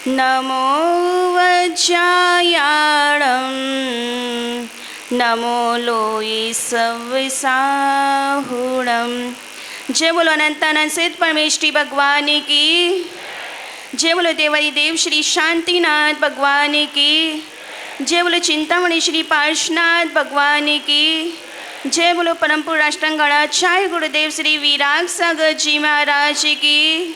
नमो वज्रायाणं नमो लोई सविसाहुणम। जय बोलो अनंतानंद सिद्ध परमेश्वरी भगवान की। जय बोलो देवरी देव श्री शांतिनाथ भगवान की। जय बोलो चिंतामणि श्री पार्श्वनाथ भगवान की। जय बोलो परम पूज्य गणाचार्य गुरुदेव श्री विराग सागर जी महाराज की।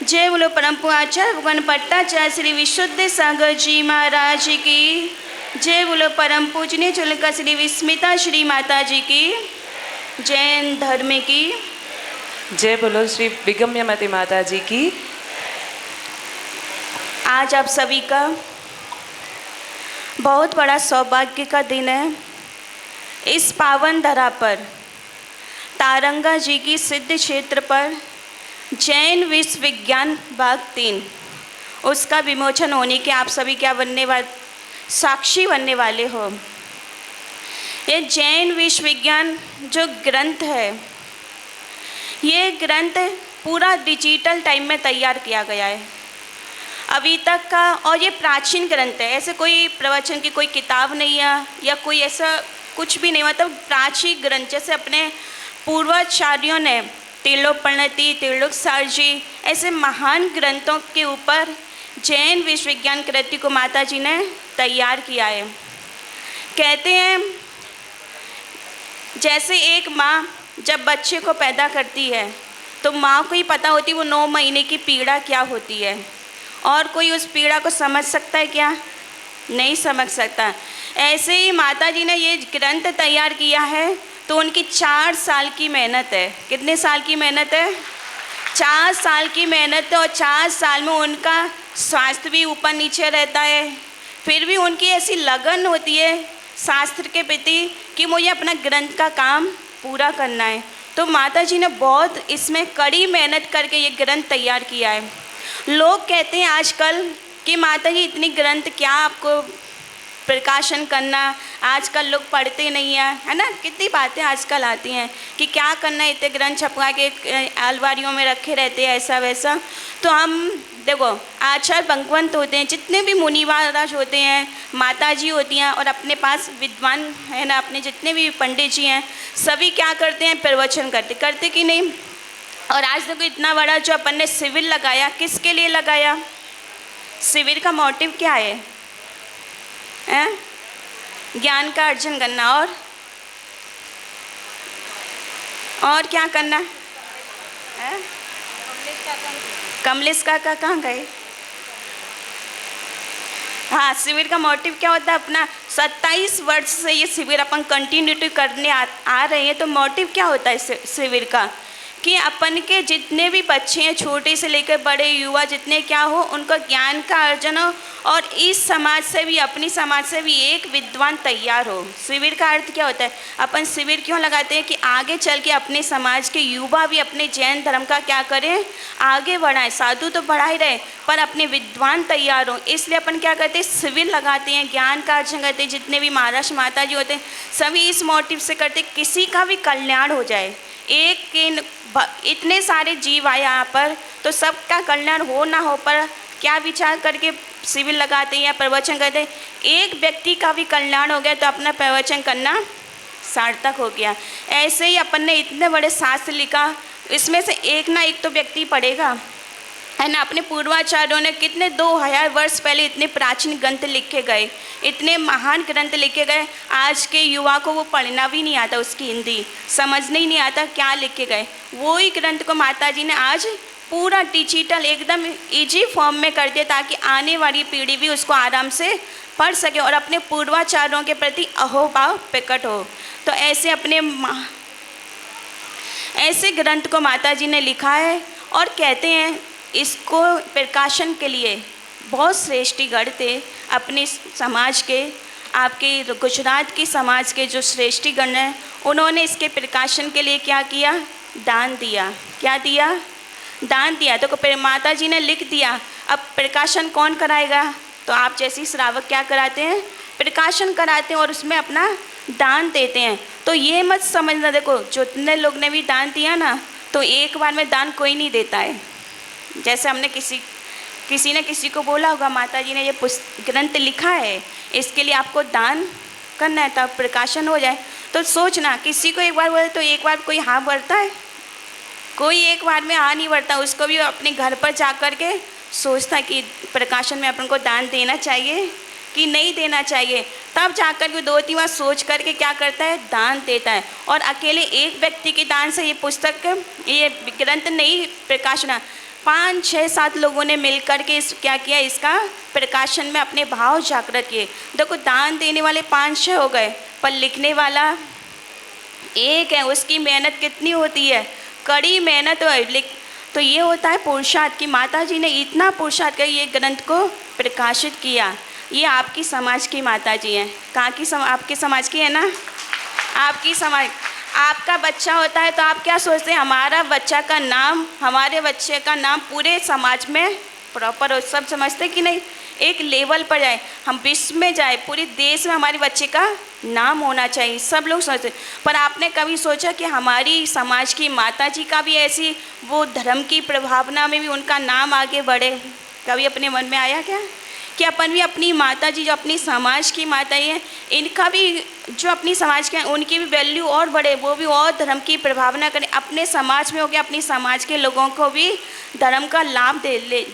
जय बोलो परम पूज्य भगवान पट्टाचार्य श्री विशुद्ध सागर जी महाराज की। जय बोलो परम पूजनीय चुलका श्री विस्मिता श्री माता जी की। जैन धर्म की। जय बोलो श्री विगम्यमती माता जी की। आज आप सभी का बहुत बड़ा सौभाग्य का दिन है। इस पावन धरा पर तारंगा जी की सिद्ध क्षेत्र पर जैन विश्व विज्ञान भाग 3 उसका विमोचन होने के आप सभी क्या बनने वाले, साक्षी बनने वाले हो। ये जैन विश्व विज्ञान जो ग्रंथ है, ये ग्रंथ पूरा डिजिटल टाइम में तैयार किया गया है अभी तक का, और ये प्राचीन ग्रंथ है। ऐसे कोई प्रवचन की कोई किताब नहीं है या कोई ऐसा कुछ भी नहीं, मतलब प्राचीन ग्रंथ। जैसे अपने पूर्वाचार्यों ने त्रिलोक प्रणति, त्रिलोक सार जी, ऐसे महान ग्रंथों के ऊपर जैन विश्व विज्ञान कृति को माता जी ने तैयार किया है। कहते हैं जैसे एक माँ जब बच्चे को पैदा करती है तो माँ को ही पता होती है वो 9 महीने की पीड़ा क्या होती है, और कोई उस पीड़ा को समझ सकता है क्या? नहीं समझ सकता। ऐसे ही माता जी ने ये ग्रंथ तैयार किया है तो उनकी 4 साल की मेहनत है। कितने साल की मेहनत है? 4 साल की मेहनत है। और 4 साल में उनका स्वास्थ्य भी ऊपर नीचे रहता है, फिर भी उनकी ऐसी लगन होती है शास्त्र के प्रति कि मुझे अपना ग्रंथ का काम पूरा करना है। तो माता जी ने बहुत इसमें कड़ी मेहनत करके ये ग्रंथ तैयार किया है। लोग कहते हैं आजकल कि माता जी इतनी ग्रंथ क्या आपको प्रकाशन करना, आजकल लोग पढ़ते नहीं हैं, है ना। कितनी बातें आजकल आती हैं कि क्या करना, इतने ग्रंथ छपवा के अलमारियों में रखे रहते हैं, ऐसा वैसा। तो हम देखो, आचार्य भगवंत होते हैं, जितने भी मुनि महाराज होते हैं, माता जी होती हैं, और अपने पास विद्वान है ना, अपने जितने भी पंडित जी हैं, सभी क्या करते हैं? प्रवचन करते कि नहीं। और आज देखो इतना बड़ा जो अपन ने शिविर लगाया, किसके लिए लगाया? शिविर का मोटिव क्या है? ज्ञान का अर्जन करना। और क्या करना है? कमलेश काका कहाँ गए? हाँ, शिविर का मोटिव क्या होता है? अपना 27 वर्ष से ये शिविर अपन कंटिन्यूटी करने आ रहे हैं। तो मोटिव क्या होता है शिविर का? कि अपन के जितने भी बच्चे हैं, छोटे से लेकर बड़े, युवा, जितने क्या हो, उनको ज्ञान का अर्जन हो, और इस समाज से भी, अपनी समाज से भी एक विद्वान तैयार हो। शिविर का अर्थ क्या होता है? अपन शिविर क्यों लगाते हैं? कि आगे चल के अपने समाज के युवा भी अपने जैन धर्म का क्या करें? आगे बढ़ाएं। साधु तो बढ़ा ही रहे, पर अपने विद्वान तैयार हो, इसलिए अपन क्या करते हैं? शिविर लगाते हैं, ज्ञान का अर्जन करते हैं। जितने भी महाराज माता जी होते हैं, सभी इस मोटिव से करते, किसी का भी कल्याण हो जाए। एक के इतने सारे जीव आए यहाँ पर, तो सबका कल्याण हो ना हो, पर क्या विचार करके शिविर लगाते हैं या प्रवचन करते हैं? एक व्यक्ति का भी कल्याण हो गया तो अपना प्रवचन करना सार्थक हो गया। ऐसे ही अपन ने इतने बड़े शास्त्र लिखा, इसमें से एक ना एक तो व्यक्ति पढ़ेगा, है ना। अपने पूर्वाचार्यों ने कितने 2000 वर्ष पहले इतने प्राचीन ग्रंथ लिखे गए, इतने महान ग्रंथ लिखे गए। आज के युवा को वो पढ़ना भी नहीं आता, उसकी हिंदी समझने ही नहीं आता क्या लिखे गए। वो ही ग्रंथ को माता जी ने आज पूरा डिजिटल एकदम इजी फॉर्म में कर दिया, ताकि आने वाली पीढ़ी भी उसको आराम से पढ़ सके और अपने पूर्वाचार्यों के प्रति अहोभाव प्रकट हो। तो ऐसे ग्रंथ को माता जी ने लिखा है, और कहते हैं इसको प्रकाशन के लिए बहुत श्रेष्ठीगण थे अपने समाज के। आपके गुजरात की समाज के जो श्रेष्ठीगण हैं, उन्होंने इसके प्रकाशन के लिए क्या किया? दान दिया। क्या दिया? दान दिया। तो माता जी ने लिख दिया। अब प्रकाशन कौन कराएगा? तो आप जैसे श्रावक क्या कराते हैं? प्रकाशन कराते हैं, और उसमें अपना दान देते हैं। तो ये मत समझना, देखो जितने लोग ने भी दान दिया ना, तो एक बार में दान कोई नहीं देता है। जैसे हमने किसी किसी न किसी को बोला होगा माता जी ने ये ग्रंथ लिखा है, इसके लिए आपको दान करना है, तब प्रकाशन हो जाए। तो सोचना, किसी को एक बार बोले तो एक बार कोई हाँ भरता है? कोई एक बार में हाँ नहीं भरता। उसको भी अपने घर पर जा कर के सोचता कि प्रकाशन में अपन को दान देना चाहिए कि नहीं देना चाहिए, तब जाकर के 2-3 बार सोच करके क्या करता है, दान देता है। और अकेले एक व्यक्ति के दान से ये पुस्तक, ये ग्रंथ नहीं प्रकाशन, 5, 6, 7 लोगों ने मिलकर के क्या किया, इसका प्रकाशन में अपने भाव जागृत किए। देखो, दान देने वाले 5-6 हो गए, पर लिखने वाला एक है। उसकी मेहनत कितनी होती है, कड़ी मेहनत है। तो ये होता है पुरुषार्थ की माता जी ने इतना पुरुषार्थ कर ये ग्रंथ को प्रकाशित किया। ये आपकी समाज की माता जी हैं। कहाँ की आपके समाज की है ना, आपकी समाज। आपका बच्चा होता है तो आप क्या सोचते हैं, हमारा बच्चा का नाम, हमारे बच्चे का नाम पूरे समाज में प्रॉपर हो, सब समझते कि नहीं, एक लेवल पर जाए, हम विश्व में जाए, पूरे देश में हमारे बच्चे का नाम होना चाहिए, सब लोग सोचते। पर आपने कभी सोचा कि हमारी समाज की माता जी का भी ऐसी वो धर्म की प्रभावना में भी उनका नाम आगे बढ़े? कभी अपने मन में आया क्या कि अपन भी अपनी माता जी, जो अपनी समाज की माता हैं, इनका भी, जो अपनी समाज के हैं, उनकी भी वैल्यू और बढ़े, वो भी और धर्म की प्रभावना करें, अपने समाज में हो गया, अपनी समाज के लोगों को भी धर्म का लाभ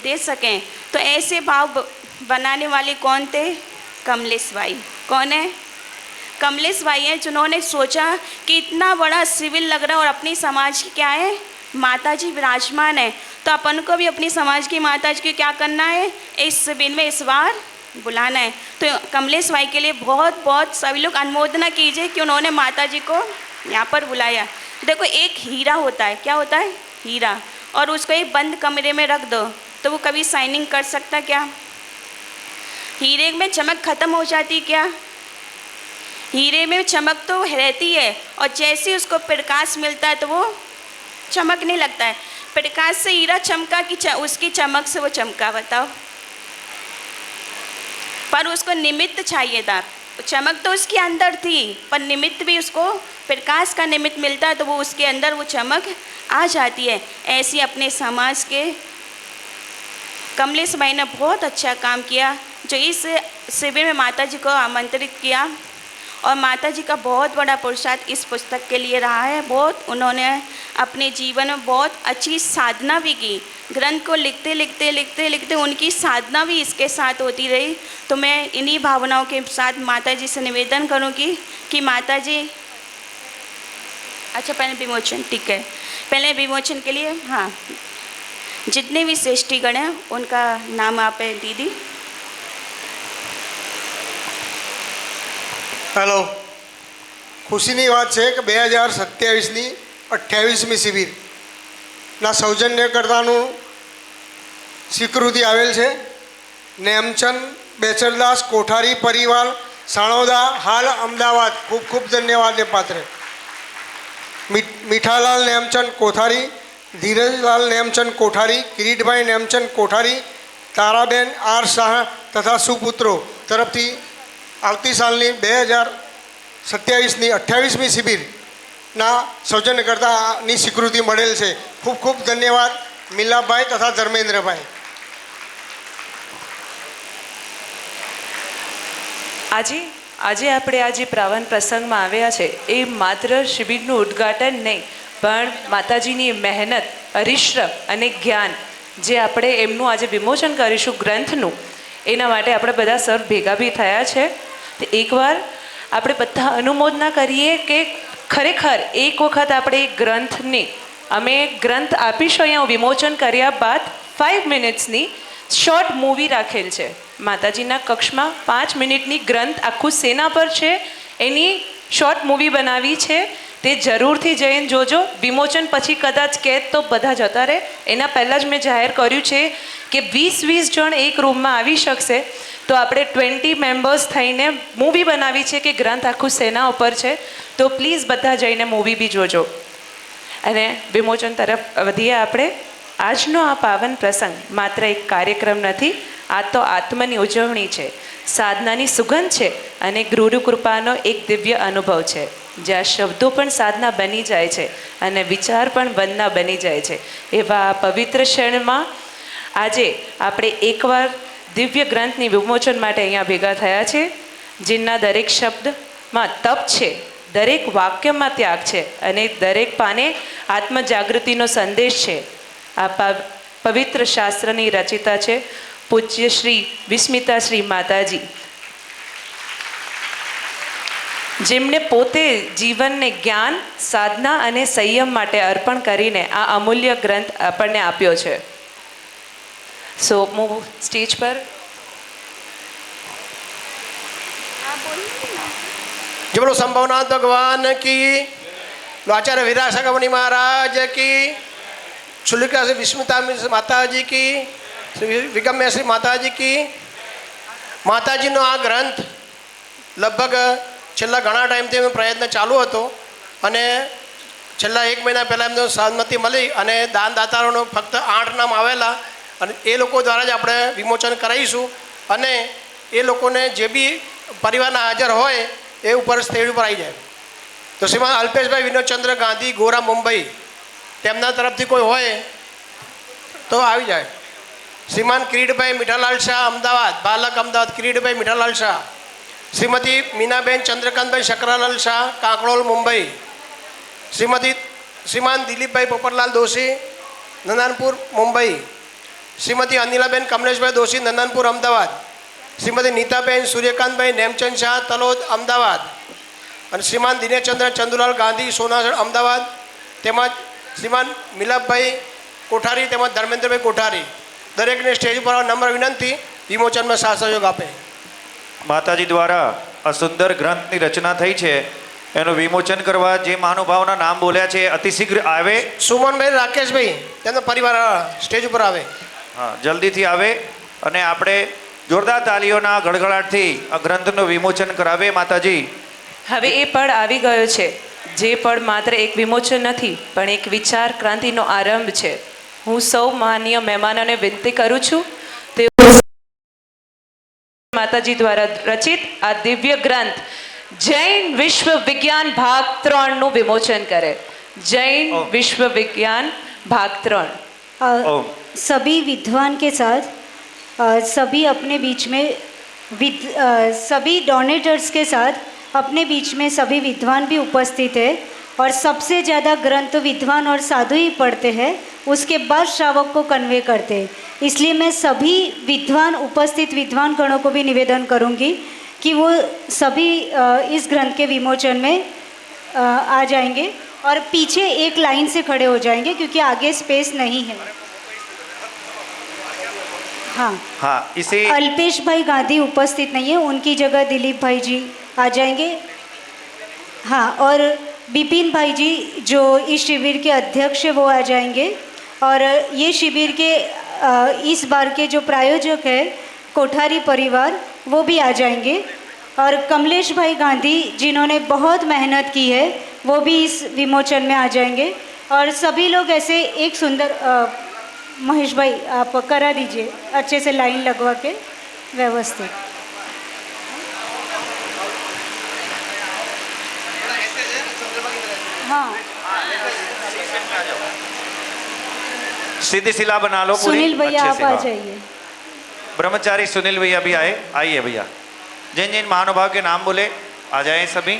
दे सकें। तो ऐसे भाव बनाने वाले कौन थे? कमलेश भाई। कौन है? कमलेश भाई हैं, जिन्होंने सोचा कि इतना बड़ा शिविर लग रहा है और अपनी समाज की क्या है, माता जी विराजमान है, तो अपन को भी अपनी समाज की माता जी को क्या करना है, इस शिविर में इस बार बुलाना है। तो कमलेश भाई के लिए बहुत बहुत सभी लोग अनुमोदना कीजिए कि उन्होंने माता जी को यहाँ पर बुलाया। देखो, एक हीरा होता है, क्या होता है, हीरा, और उसको एक बंद कमरे में रख दो तो वो कभी शाइनिंग कर सकता क्या? हीरे में चमक खत्म हो जाती क्या? हीरे में चमक तो रहती है, और जैसे उसको प्रकाश मिलता है तो वो चमकने लगता है। प्रकाश से हीरा चमका कि उसकी चमक से वो चमका? बताओ। पर उसको निमित्त चाहिए था। चमक तो उसके अंदर थी, पर निमित्त भी, उसको प्रकाश का निमित्त मिलता है तो वो उसके अंदर वो चमक आ जाती है। ऐसी अपने समाज के कमलेश भाई ने बहुत अच्छा काम किया, जो इस शिविर में माता जी को आमंत्रित किया, और माता जी का बहुत बड़ा पुरुषार्थ इस पुस्तक के लिए रहा है। बहुत उन्होंने अपने जीवन में बहुत अच्छी साधना भी की। ग्रंथ को लिखते लिखते लिखते लिखते उनकी साधना भी इसके साथ होती रही। तो मैं इन्हीं भावनाओं के साथ माता जी से निवेदन करूँगी कि माता जी, अच्छा पहले विमोचन, ठीक है, पहले विमोचन के लिए, हाँ, जितने भी श्रेष्ठीगण हैं उनका नाम आप है दीदी। हेलो, ખુશીની વાત છે કે 2027ની 28મી શિબિરના સૌજન્યકર્તાનું સ્વીકૃતિ આવેલ છે। નેમચંદ બેચરદાસ કોઠારી પરિવાર સાણોદા, હાલ અમદાવાદ, ખૂબ ખૂબ ધન્યવાદને પાત્ર। મીઠાલાલ નેમચંદ કોઠારી, ધીરજલાલ નેમચંદ કોઠારી, કિરીટભાઈ નેમચંદ કોઠારી, તારાબેન આર શાહ તથા સુપુત્રો તરફથી આવતી સાલની 2027ની 28મી શિબિરના સૌજન્યકર્તાની સ્વીકૃતિ મળેલ છે। ખૂબ ખૂબ ધન્યવાદ મિલાભાઈ તથા ધર્મેન્દ્રભાઈ। આજે આપણે આ જે પાવન પ્રસંગમાં આવ્યા છે એ માત્ર શિબિરનું ઉદ્ઘાટન નહીં, પણ માતાજીની મહેનત, પરિશ્રમ અને જ્ઞાન જે આપણે એમનું આજે વિમોચન કરીશું ગ્રંથનું, એના માટે આપણે બધા સર ભેગા બી થયા છે। તો એકવાર આપણે બધા અનુમોદના કરીએ કે ખરેખર એક વખત આપણે એ ગ્રંથની, અમે ગ્રંથ આપીશું અહીંયા વિમોચન કર્યા બાદ 5 મિનિટ્સની શોર્ટ મૂવી રાખેલ છે માતાજીના કક્ષમાં। 5 મિનિટની ગ્રંથ આખું સેના પર છે, એની શોર્ટ મૂવી બનાવી છે, તે જરૂરથી જઈને જોજો। વિમોચન પછી કદાચ કહે તો બધા જતા રહે, એના પહેલાં જ મેં જાહેર કર્યું છે કે 20-20 જણ એક રૂમમાં આવી શકશે। તો આપણે 20 મેમ્બર્સ થઈને મૂવી બનાવી છે કે ગ્રંથ આખું સેના ઉપર છે, તો પ્લીઝ બધા જઈને મૂવી બી જોજો। અને વિમોચન તરફ વધીએ આપણે। આજનો આ પાવન પ્રસંગ માત્ર એક કાર્યક્રમ નથી, આ તો આત્મની ઉજવણી છે, સાધનાની સુગંધ છે અને ગુરુ કૃપાનો એક દિવ્ય અનુભવ છે, જ્યાં શબ્દો પણ સાધના બની જાય છે અને વિચાર પણ વંદના બની જાય છે। એવા આ પવિત્ર ક્ષણમાં આજે આપણે એકવાર દિવ્ય ગ્રંથની વિમોચન માટે અહીંયા ભેગા થયા છે, જેના દરેક શબ્દમાં તપ છે, દરેક વાક્યમાં ત્યાગ છે અને દરેક પાને આત્મજાગૃતિનો સંદેશ છે. આ પવિત્ર શાસ્ત્રની રચિતા છે પૂજ્ય શ્રી વિસ્મિતા શ્રી માતાજી, જેમણે પોતે જીવનને જ્ઞાન, સાધના અને સંયમ માટે અર્પણ કરીને આ અમૂલ્ય ગ્રંથ આપણને આપ્યો છે. સો હું સ્ટેજ પર जो बोलो संभवनाथ भगवान की, आचार्य विरासक मुनि महाराज की, शुलिका श्री विस्मिता माता जी की, श्री विगम्य श्री माता जी की. માતાજીનો આ ગ્રંથ લગભગ છેલ્લા ઘણા ટાઈમથી એનો પ્રયત્ન ચાલુ હતો અને છેલ્લા 1 મહિના પહેલાં એમનો સહમતિ મળી અને દાનદાતારોનો ફક્ત 8 નામ આવેલા અને એ લોકો દ્વારા જ આપણે વિમોચન કરાવીશું. અને એ લોકોને જે બી પરિવારના હાજર હોય એ ઉપર સ્ટેજ ઉપર આવી જાય. તો શ્રીમાન અલ્પેશભાઈ વિનોદચંદ્ર ગાંધી, ગોરા, મુંબઈ, તેમના તરફથી કોઈ હોય તો આવી જાય. શ્રીમાન કિરીટભાઈ મીઠાલાલ શાહ, અમદાવાદ, બાલક, અમદાવાદ, કિરીટભાઈ મીઠાલાલ શાહ. શ્રીમતી મીનાબેન ચંદ્રકાંતભાઈ શકરાલાલ શાહ, કાંકરોલ, મુંબઈ. શ્રીમાન દિલીપભાઈ પોપટલાલ દોશી, નંદનપુર, મુંબઈ. શ્રીમતી અનિલાબેન કમલેશભાઈ દોશી, નંદનપુર, અમદાવાદ. શ્રીમતી નીતાબેન સૂર્યકાંતભાઈ નેમચંદ શાહ, તલોદ, અમદાવાદ. અને શ્રીમાન દિનેશચંદ્ર ચંદુલાલ ગાંધી, સોનાસર, અમદાવાદ. તેમજ શ્રીમાન મિલાપભાઈ કોઠારી તેમજ ધર્મેન્દ્રભાઈ કોઠારી. દરેકને સ્ટેજ પર નમ્ર વિનંતી વિમોચનમાં સાથ સહયોગ આપે. માતાજી દ્વારા આ સુંદર ગ્રંથની રચના થઈ છે, એનું વિમોચન કરવા જે મહાનુભાવના નામ બોલ્યા છે અતિશીઘ્ર આવે. સુમનભાઈ, રાકેશભાઈ, તેમનો પરિવાર સ્ટેજ ઉપર આવે. હા, જલ્દીથી આવે અને આપણે જોરદાર તાલીઓના ગડગડાટથી આ ગ્રંથનું વિમોચન કરાવે. માતાજી, હવે એ પળ આવી ગયો છે, જે પળ માત્ર એક વિમોચન નથી પણ એક વિચાર ક્રાંતિનો આરંભ છે. હું સૌ માનનીય મહેમાનોને વિનંતી કરું છું તેઓ માતાજી દ્વારા રચિત આ દિવ્ય ગ્રંથ જૈન વિશ્વ વિજ્ઞાન ભાગ 3 નું વિમોચન કરે. जैन विश्व विज्ञान भाग 3. सभी विद्वान के साथ सभी अपने बीच में सभी डोनेटर्स के साथ अपने बीच में सभी विद्वान भी उपस्थित है और सबसे ज़्यादा ग्रंथ विद्वान और साधु ही पढ़ते हैं, उसके बाद श्रावक को कन्वे करते हैं. इसलिए मैं सभी विद्वान उपस्थित विद्वान गणों को भी निवेदन करूंगी कि वो सभी इस ग्रंथ के विमोचन में आ जाएंगे और पीछे एक लाइन से खड़े हो जाएंगे क्योंकि आगे स्पेस नहीं है. हाँ हाँ, इसे अल्पेश भाई गांधी उपस्थित नहीं है, उनकी जगह दिलीप भाई जी आ जाएंगे. हाँ, और बिपिन भाई जी जो इस शिविर के अध्यक्ष है वो आ जाएंगे. और ये शिविर के इस बार के जो प्रायोजक है कोठारी परिवार, वो भी आ जाएंगे. और कमलेश भाई गांधी जिन्होंने बहुत मेहनत की है वो भी इस विमोचन में आ जाएंगे. और सभी लोग ऐसे एक सुंदर महेश भाई आप करा दीजिए अच्छे से लाइन लगवा के व्यवस्थित. हाँ, सीधी शिला बना लो पूरी. सुनील भैया अच्छे आप से, आ हाँ. जाइए. ब्रह्मचारी सुनील भैया भी आइए भैया. जिन जिन महानुभाव के नाम बोले आ जाए सभी.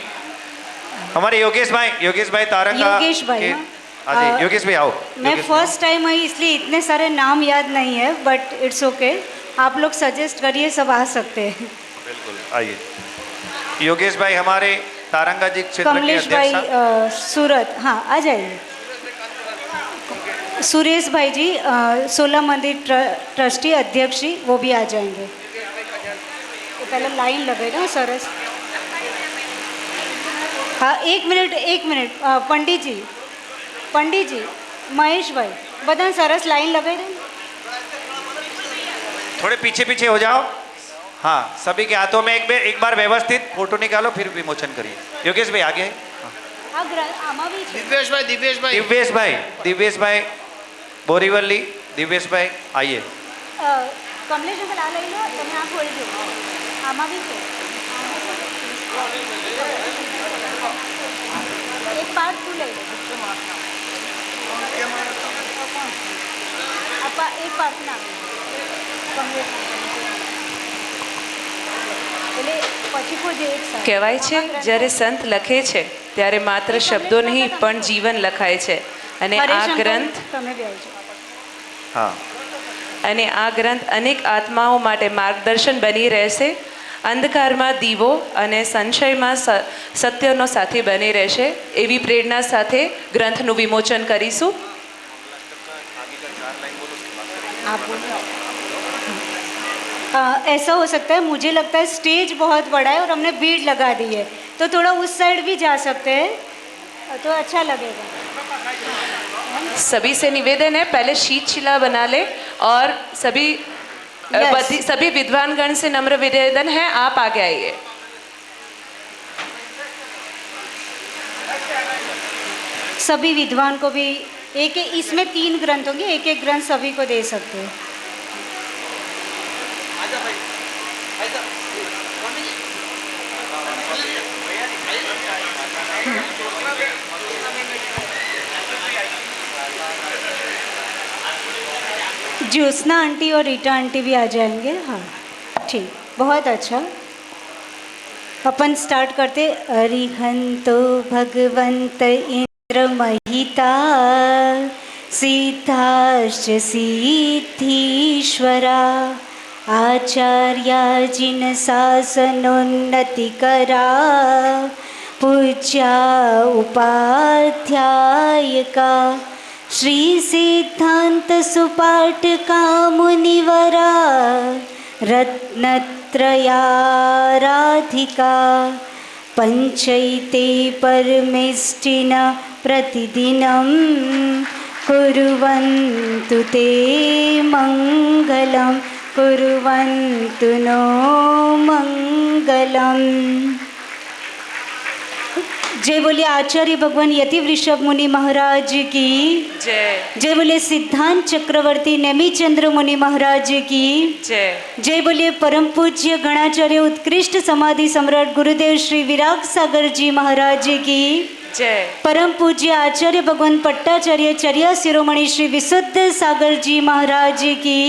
हमारे योगेश भाई तारंगा योगेश भाई, के- हाँ. हाँ जी, योगेश भाई आओ. मैं योगेश भाई फर्स्ट टाइम आई इसलिए इतने सारे नाम याद नहीं है, बट इट्स ओके. आप लोग सजेस्ट करिए, सब आ सकते हैं. आओ. बिल्कुल आइए. योगेश भाई हमारे तारंगा जी क्षेत्र के कमलेश भाई अध्यक्ष. सूरत, हाँ आ जाइए. सुरेश भाई जी 16 मंदिर ट्रस्टी अध्यक्ष जी, वो भी आ जाएंगे. तो पहले लाइन लगेगा सरस. हाँ, एक मिनट पंडित जी महेश भाई बता सरस लाइन लगे दे. थोड़े पीछे पीछे हो जाओ. हाँ, सभी के हाथों में एक बार व्यवस्थित फोटो निकालो फिर विमोचन करिए. योगेश भाई आगे. हाँ, आमा भी છે. દિવ્યેશભાઈ दिव्येश भाई बोरीवली. दिव्येश भाई आइए. કમલેશ અંકલ આ લઈ લો, તમે આ ખોલી દો. આમાં બી છે એક પાર્ટ તું લઈ લો. આ એક પાર્ટના એટલે પછી કોઈ એક સાથે કહેવાય છે જ્યારે સંત લખે છે ત્યારે માત્ર શબ્દો નહીં પણ જીવન લખાય છે અને આ ગ્રંથ તમે બી આવી જાઓ. हाँ અને આ ગ્રંથ અનેક આત્માઓ માટે માર્ગદર્શન બની રહેશે. અંધકારમાં દીવો અને સંશયમાં સત્યનો સાથી બની રહેશે. એવી પ્રેરણા સાથે ગ્રંથનું વિમોચન કરીશું. आप बोलो. ऐसा हो सकता है, मुझे लगता है स्टेज बहुत बड़ा है और हमने भीड़ लगा दी है, तो थोड़ा उस साइड भी जा सकते हैं तो अच्छा लगेगा. सभी से निवेदन है पहले शीत शिला बना ले और सभी विद्वान गण से नम्र निवेदन है आप आगे आइए. सभी विद्वान को भी एक इसमें 3 ग्रंथ होंगे, एक एक ग्रंथ सभी को दे सकते हैं. ज्योत्सना आंटी और रीटा आंटी भी आ जाएंगे. हाँ ठीक, बहुत अच्छा. अपन स्टार्ट करते. अरिहंतो भगवंत इंद्र महिता सिद्धाश्च सिद्धीश्वरा आचार्या जिन शासनोन्नतिकरा पूज्या उपाध्यायका श्री सिद्धांत सुपाठका मुनिवरा रत्नत्रयाराधिका पंचैते परमेष्टिन प्रतिदिनं कुर्वन्तु ते मंगलं कुर्वन्तु नो मंगलम्. जय बोले आचार्य भगवान यति वृषभ मुनि महाराज की जय. जय बोले सिद्धांत चक्रवर्ती नेमिचंद्र मुनि महाराज की जय. जय बोले परम पूज्य गणाचार्य उत्कृष्ट समाधि सम्राट गुरुदेव श्री विराग सागर जी महाराज की जय. परम पूज्य आचार्य भगवान पट्टाचार्य चर्या शिरोमणि श्री विशुद्ध सागर जी महाराज की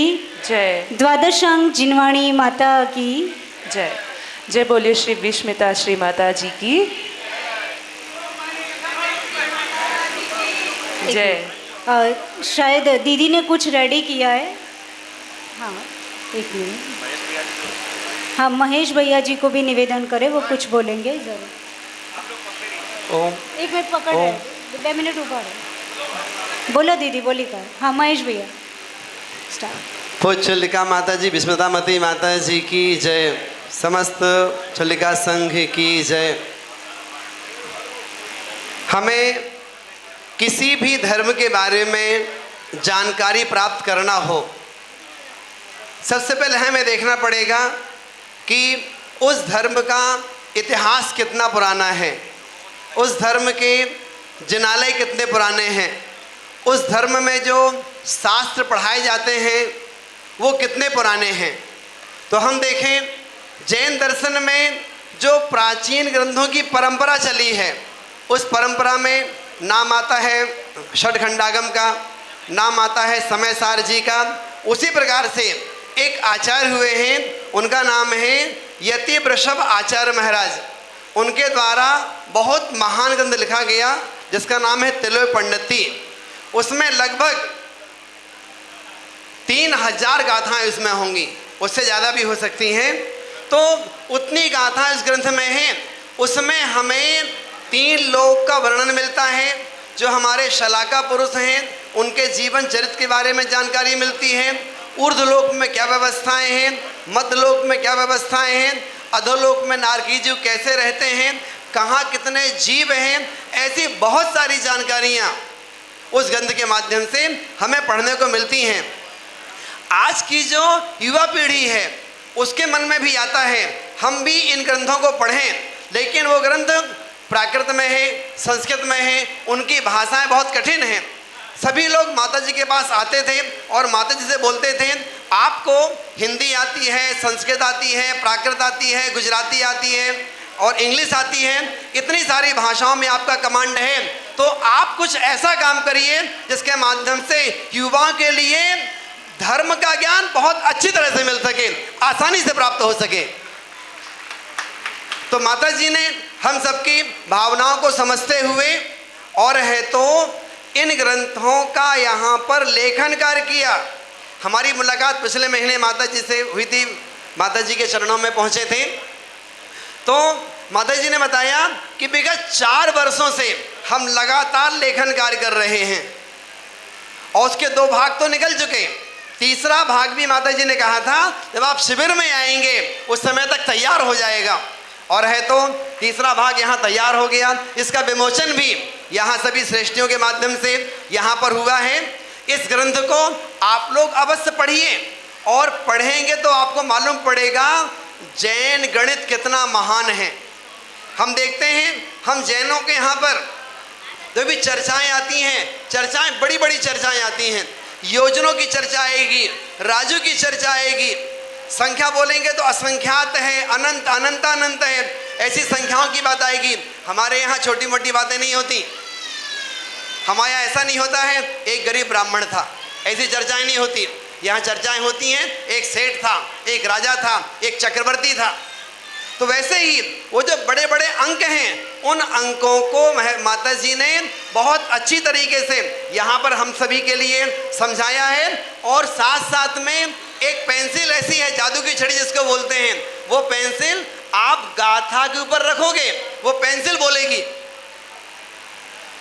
जय. द्वादशांग जिनवाणी माता की जय. जय बोलिए श्री विस्मिता श्री माता जी की जय. शायद दीदी ने कुछ रेडी किया है. हाँ एक मिनट. हाँ महेश भैया जी को भी निवेदन करें, वो कुछ बोलेंगे जरूर. ओम एक मिनट पकड़ रहे, 2 मिनट ऊपर है. बोलो दीदी, बोली का. हाँ महेश भैया स्टार्ट. पूज्य चल्लिका माता जी, विस्मृतामती माता जी की जय. समस्त चल्लिका संघ की जय. हमें किसी भी धर्म के बारे में जानकारी प्राप्त करना हो, सबसे पहले हमें देखना पड़ेगा कि उस धर्म का इतिहास कितना पुराना है, उस धर्म के जिनालय कितने पुराने हैं, उस धर्म में जो शास्त्र पढ़ाए जाते हैं वो कितने पुराने हैं. तो हम देखें जैन दर्शन में जो प्राचीन ग्रंथों की परंपरा चली है, उस परंपरा में नाम आता है षटखंडागम का, नाम आता है समयसार जी का. उसी प्रकार से एक आचार्य हुए हैं, उनका नाम है यति वृषभ आचार्य महाराज. उनके द्वारा बहुत महान ग्रंथ लिखा गया जिसका नाम है तिलोय पंडिती. उसमें लगभग 3000 गाथाएं उसमें होंगी, उससे ज़्यादा भी हो सकती हैं. तो उतनी गाथा इस ग्रंथ में है. उसमें हमें 3 लोक का वर्णन मिलता है. जो हमारे शलाका पुरुष हैं उनके जीवन चरित्र के बारे में जानकारी मिलती है. ऊर्ध्वलोक में क्या व्यवस्थाएं हैं, मध्यलोक में क्या व्यवस्थाएं हैं, अधोलोक में नारकीजू कैसे रहते हैं, कहाँ कितने जीव हैं, ऐसी बहुत सारी जानकारियाँ उस ग्रंथ के माध्यम से हमें पढ़ने को मिलती हैं. आज की जो युवा पीढ़ी है उसके मन में भी आता है हम भी इन ग्रंथों को पढ़ें, लेकिन वो ग्रंथ प्राकृत में है, संस्कृत में है, उनकी भाषाएं बहुत कठिन हैं. सभी लोग माता जी के पास आते थे और माता जी से बोलते थे आपको हिंदी आती है, संस्कृत आती है, प्राकृत आती है, गुजराती आती है और इंग्लिश आती है, इतनी सारी भाषाओं में आपका कमांड है, तो आप कुछ ऐसा काम करिए जिसके माध्यम से युवाओं के लिए धर्म का ज्ञान बहुत अच्छी तरह से मिल सके, आसानी से प्राप्त हो सके। तो माता जी ने हम सबकी भावनाओं को समझते हुए और है तो इन ग्रंथों का यहाँ पर लेखन कार्य किया। हमारी मुलाकात पिछले महीने माता जी से हुई थी, माता जी के चरणों में पहुँचे थे। तो माता जी ने बताया कि विगत 4 वर्षों से हम लगातार लेखन कार्य कर रहे हैं और उसके 2 भाग तो निकल चुके, तीसरा भाग भी माता जी ने कहा था जब आप शिविर में आएंगे उस समय तक तैयार हो जाएगा। और है तो तीसरा भाग यहाँ तैयार हो गया। इसका विमोचन भी यहाँ सभी श्रेष्ठियों के माध्यम से यहाँ पर हुआ है। इस ग्रंथ को आप लोग अवश्य पढ़िए और पढ़ेंगे तो आपको मालूम पड़ेगा जैन गणित कितना महान है। हम देखते हैं, हम जैनों के यहाँ पर जो भी चर्चाएं आती हैं, चर्चाएं बड़ी बड़ी चर्चाएं आती हैं, योजनों की चर्चा आएगी, राजू की चर्चा आएगी, संख्या बोलेंगे तो असंख्यात है, अनंत अनंत अनंत है, ऐसी संख्याओं की बात आएगी। हमारे यहाँ छोटी मोटी बातें नहीं होती, हमारे यहाँ ऐसा नहीं होता है एक गरीब ब्राह्मण था, ऐसी चर्चाएं नहीं होती। यहाँ चर्चाएं होती हैं एक सेठ था, एक राजा था, एक चक्रवर्ती था। तो वैसे ही वो जो बड़े बड़े अंक हैं उन अंकों को माता जी ने बहुत अच्छी तरीके से यहाँ पर हम सभी के लिए समझाया है। और साथ साथ में एक पेंसिल ऐसी है, जादू की छड़ी जिसको बोलते हैं, वो पेंसिल आप गाथा के ऊपर रखोगे, वो पेंसिल बोलेगी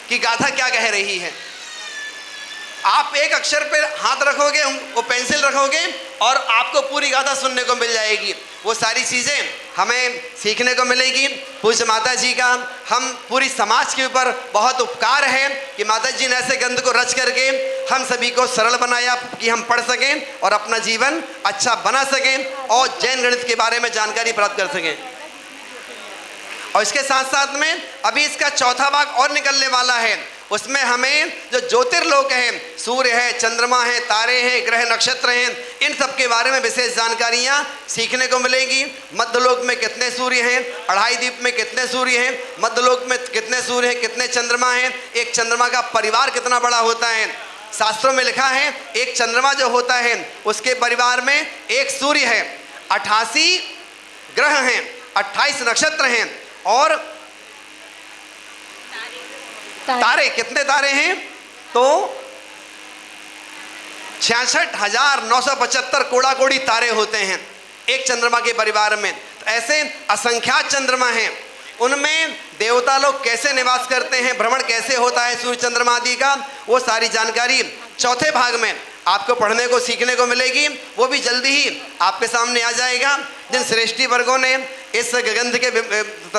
कि गाथा क्या कह रही है। आप एक अक्षर पर हाथ रखोगे, वो पेंसिल रखोगे और आपको पूरी गाथा सुनने को मिल जाएगी। वो सारी चीज़ें हमें सीखने को मिलेगी। पूज्य माता जी का हम पूरी समाज के ऊपर बहुत उपकार है कि माता जी ने ऐसे ग्रंथ को रच करके हम सभी को सरल बनाया कि हम पढ़ सकें और अपना जीवन अच्छा बना सकें और जैन गणित के बारे में जानकारी प्राप्त कर सकें। और इसके साथ साथ में अभी इसका चौथा भाग और निकलने वाला है। उसमें हमें जो ज्योतिर्लोक हैं, सूर्य है, चंद्रमा है, तारे हैं, ग्रह नक्षत्र हैं, इन सब के बारे में विशेष जानकारियाँ सीखने को मिलेगी। मध्यलोक में कितने सूर्य हैं, अढ़ाई द्वीप में कितने सूर्य हैं, मध्यलोक में कितने सूर्य हैं, कितने चंद्रमा हैं, एक चंद्रमा का परिवार कितना बड़ा होता है। शास्त्रों में लिखा है एक चंद्रमा जो होता है उसके परिवार में एक सूर्य है, 88 ग्रह हैं, 28 नक्षत्र हैं और तारे कितने तारे हैं तो 66,975 कोड़ा कोड़ी तारे होते हैं एक चंद्रमा के परिवार में। तो ऐसे असंख्यात चंद्रमा हैं, उनमें देवता लोग कैसे निवास करते हैं, भ्रमण कैसे होता है सूर्य चंद्रमा आदि का, वो सारी जानकारी चौथे भाग में आपको पढ़ने को सीखने को मिलेगी। वो भी जल्दी ही आपके सामने आ जाएगा। जिन श्रेष्ठी वर्गों ने इस ग्रंथ के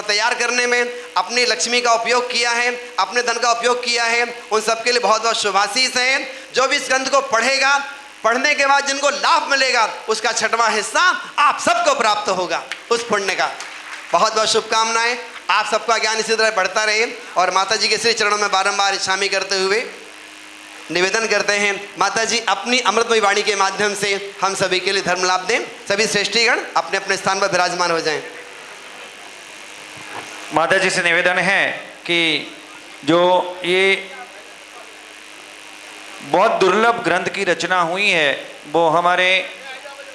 तैयार करने में अपनी लक्ष्मी का उपयोग किया है, अपने धन का उपयोग किया है, उन सबके लिए बहुत बहुत शुभाशीष हैं। जो भी इस ग्रंथ को पढ़ेगा, पढ़ने के बाद जिनको लाभ मिलेगा उसका 6वां हिस्सा आप सबको प्राप्त होगा उस पुण्य का। बहुत बहुत शुभकामनाएं। आप सबका ज्ञान इसी तरह बढ़ता रहे और माता जी के श्री चरणों में बारंबार शामिल करते हुए निवेदन करते हैं माता जी अपनी अमृतमयी वाणी के माध्यम से हम सभी के लिए धर्म लाभ दें। सभी श्रेष्ठीगण अपने अपने स्थान पर विराजमान हो जाएं। माता जी से निवेदन है कि जो ये बहुत दुर्लभ ग्रंथ की रचना हुई है वो हमारे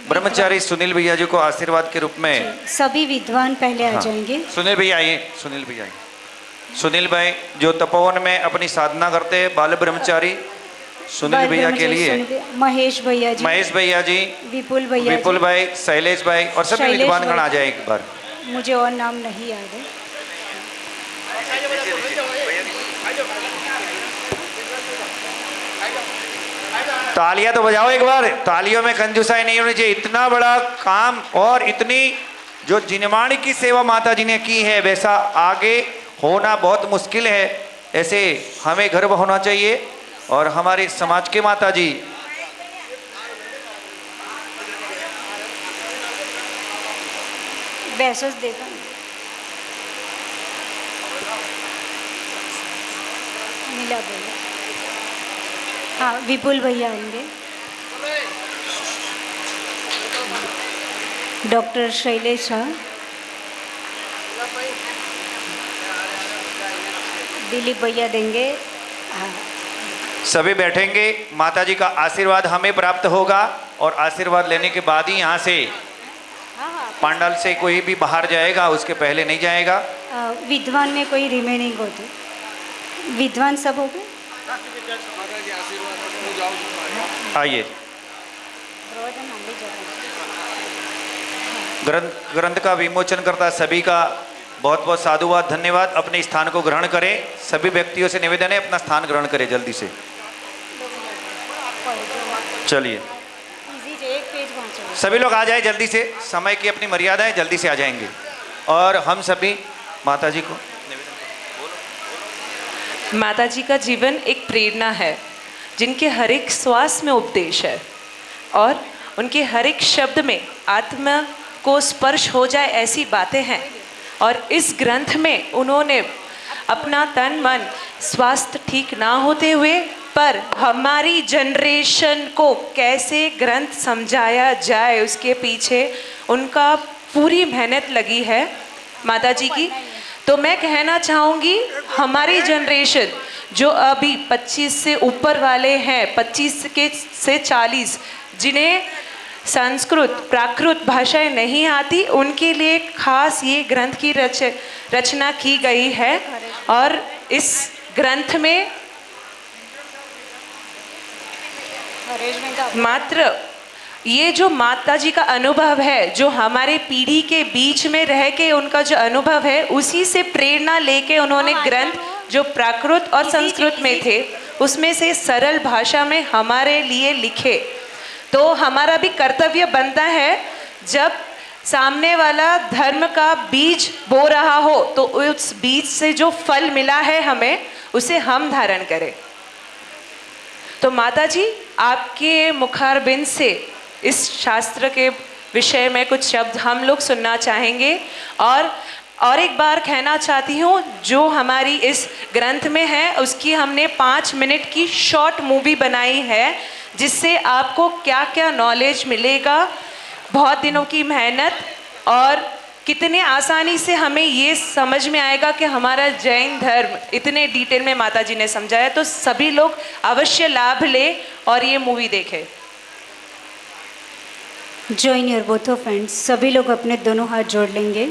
ब्रह्मचारी सुनील भैया जी को आशीर्वाद के रूप में सभी विद्वान पहले आ जाएंगे। सुनील भैया आइए, सुनील भैया आइए। सुनील भाई जो तपोवन में अपनी साधना करते हैं, बाल ब्रह्मचारी सुनील भैया के लिए महेश भैया जी, विपुल भाई, शैलेश भाई और सभी विद्वानगण आ जाए एक बार। मुझे और नाम नहीं याद है। तालियां तो बजाओ एक बार। तालियों में कंजूसाई नहीं होनी चाहिए। इतना बड़ा काम और इतनी जो जिनवाणी की सेवा माता जी ने की है वैसा आगे होना बहुत मुश्किल है। ऐसे हमें गर्व होना चाहिए और हमारे समाज के माता जी बैसस देगा। नीला भैया, हाँ विपुल भैया आएंगे। डॉक्टर शैलेश शाह, दिलीप भैया देंगे। हाँ सभी बैठेंगे, माता जी का आशीर्वाद हमें प्राप्त होगा और आशीर्वाद लेने के बाद ही यहाँ से पंडाल से कोई भी बाहर जाएगा, उसके पहले नहीं जाएगा। विद्वान में कोई रिमेनिंग होते, विद्वान सब हो गए। आइए, ग्रंथ का विमोचन करता सभी का बहुत बहुत साधुवाद, धन्यवाद। अपने स्थान को ग्रहण करें। सभी व्यक्तियों से निवेदन है अपना स्थान ग्रहण करें जल्दी से। चलिए सभी लोग आ जाए जल्दी से, समय की अपनी मर्यादा है, जल्दी से आ जाएंगे। और हम सभी माता जी को माता जी का जीवन एक प्रेरणा है, जिनके हर एक श्वास में उपदेश है और उनके हर एक शब्द में आत्मा को स्पर्श हो जाए ऐसी बातें हैं। और इस ग्रंथ में उन्होंने अपना तन मन स्वास्थ्य ठीक ना होते हुए पर हमारी जनरेशन को कैसे ग्रंथ समझाया जाए उसके पीछे उनका पूरी मेहनत लगी है माता जी की। तो मैं कहना चाहूँगी हमारी जनरेशन जो अभी 25 से ऊपर वाले हैं, 25 से 40, जिन्हें संस्कृत प्राकृत भाषाएं नहीं आती, उनके लिए खास ये ग्रंथ की रचना की गई है। और इस ग्रंथ में मात्र ये जो माता जी का अनुभव है, जो हमारे पीढ़ी के बीच में रह के उनका जो अनुभव है, उसी से प्रेरणा लेके उन्होंने ग्रंथ जो प्राकृत और संस्कृत में थे उसमें से सरल भाषा में हमारे लिए लिखे। तो हमारा भी कर्तव्य बनता है, जब सामने वाला धर्म का बीज बो रहा हो तो उस बीज से जो फल मिला है हमें, उसे हम धारण करें। तो माता जी, आपके मुखारबिंद से इस शास्त्र के विषय में कुछ शब्द हम लोग सुनना चाहेंगे। और एक बार कहना चाहती हूँ, जो हमारी इस ग्रंथ में है उसकी हमने 5 मिनट की शॉर्ट मूवी बनाई है, जिससे आपको क्या क्या नॉलेज मिलेगा, बहुत दिनों की मेहनत, और कितने आसानी से हमें ये समझ में आएगा कि हमारा जैन धर्म इतने डिटेल में माता जी ने समझाया। तो सभी लोग अवश्य लाभ ले और ये मूवी देखें। Join your both of hands, सभी लोग अपने दोनों हाथ जोड़ लेंगे।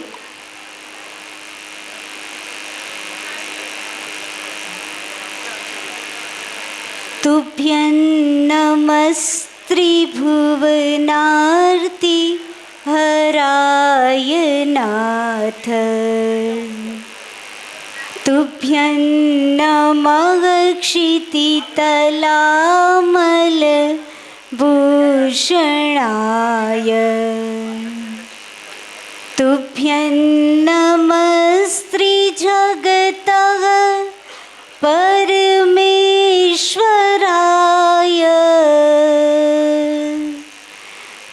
तुभ्यं नमस्त्रिभुवनार्ति हराय नाथ, तुभ्यं नमः क्षितितलामल भूषणाय, तुभ्यं नमस्त्रिजगतः परमेश्वराय,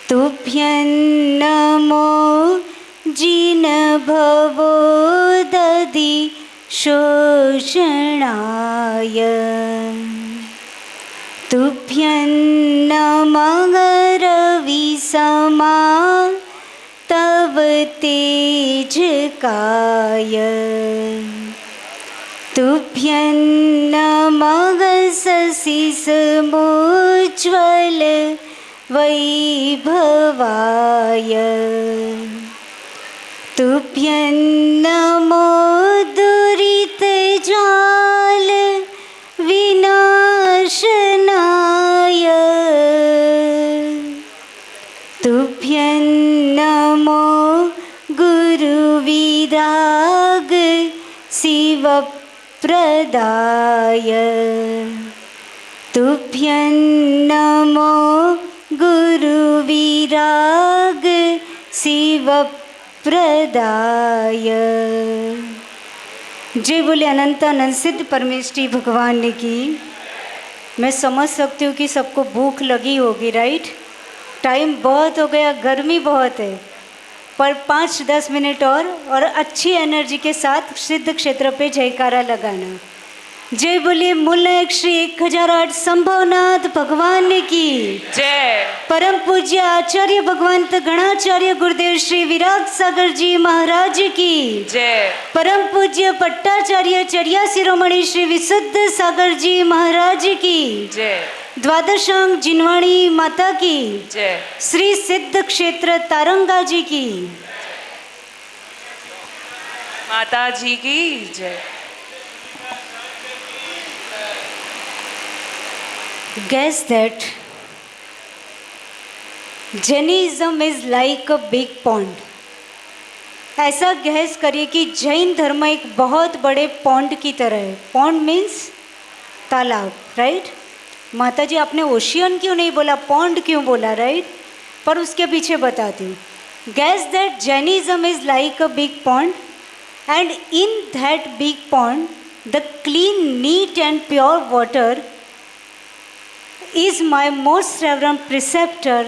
तुभ्यं नमो जिनभवोदधि शोषणाय, तुभ्यं नमः रविसमा तव तेजकाय, तुभ्यं नमः शशिसमोज्ज्वल वैभवाय, तुभ्यं नमो दुरितजाल विनाशनाय, तुभ्यं नमो गुरुविराग शिवप्रदाय, तुभ्यं नमो गुरुविराग शिवप्रदाय। जय बोले अनंत अनंत सिद्ध परमेष्ठी भगवान ने की। मैं समझ सकती हूँ कि सबको भूख लगी होगी, राइट? टाइम बहुत हो गया, गर्मी बहुत है, पर 5-10 मिनट और अच्छी एनर्जी के साथ सिद्ध क्षेत्र पे जयकारा लगाना। जय बोलिए मूलनायक श्री 1008 संभवनाथ भगवान की जय। परम पूज्य आचार्य भगवंत गणाचार्य गुरुदेव श्री विराग सागर जी महाराज की जय। परम पूज्य पट्टाचार्य चर्या शिरोमणि श्री विशुद्ध सागर जी महाराज की जय। द्वादशांग जिनवाणी माता की जय। श्री सिद्ध क्षेत्र तारंगा जी की माता जी की जय। Guess that Jainism is like a big pond. ऐसा गैस करिए कि जैन धर्म एक बहुत बड़े पॉन्ड की तरह है। पॉन्ड मीन्स तालाब, राइट? माता जी आपने ओशियन क्यों नहीं बोला, पॉन्ड क्यों बोला, राइट? पर उसके पीछे बताती हूँ। Gas that Jainism is like a big pond and in that big pond the clean neat and pure water is my most reverend preceptor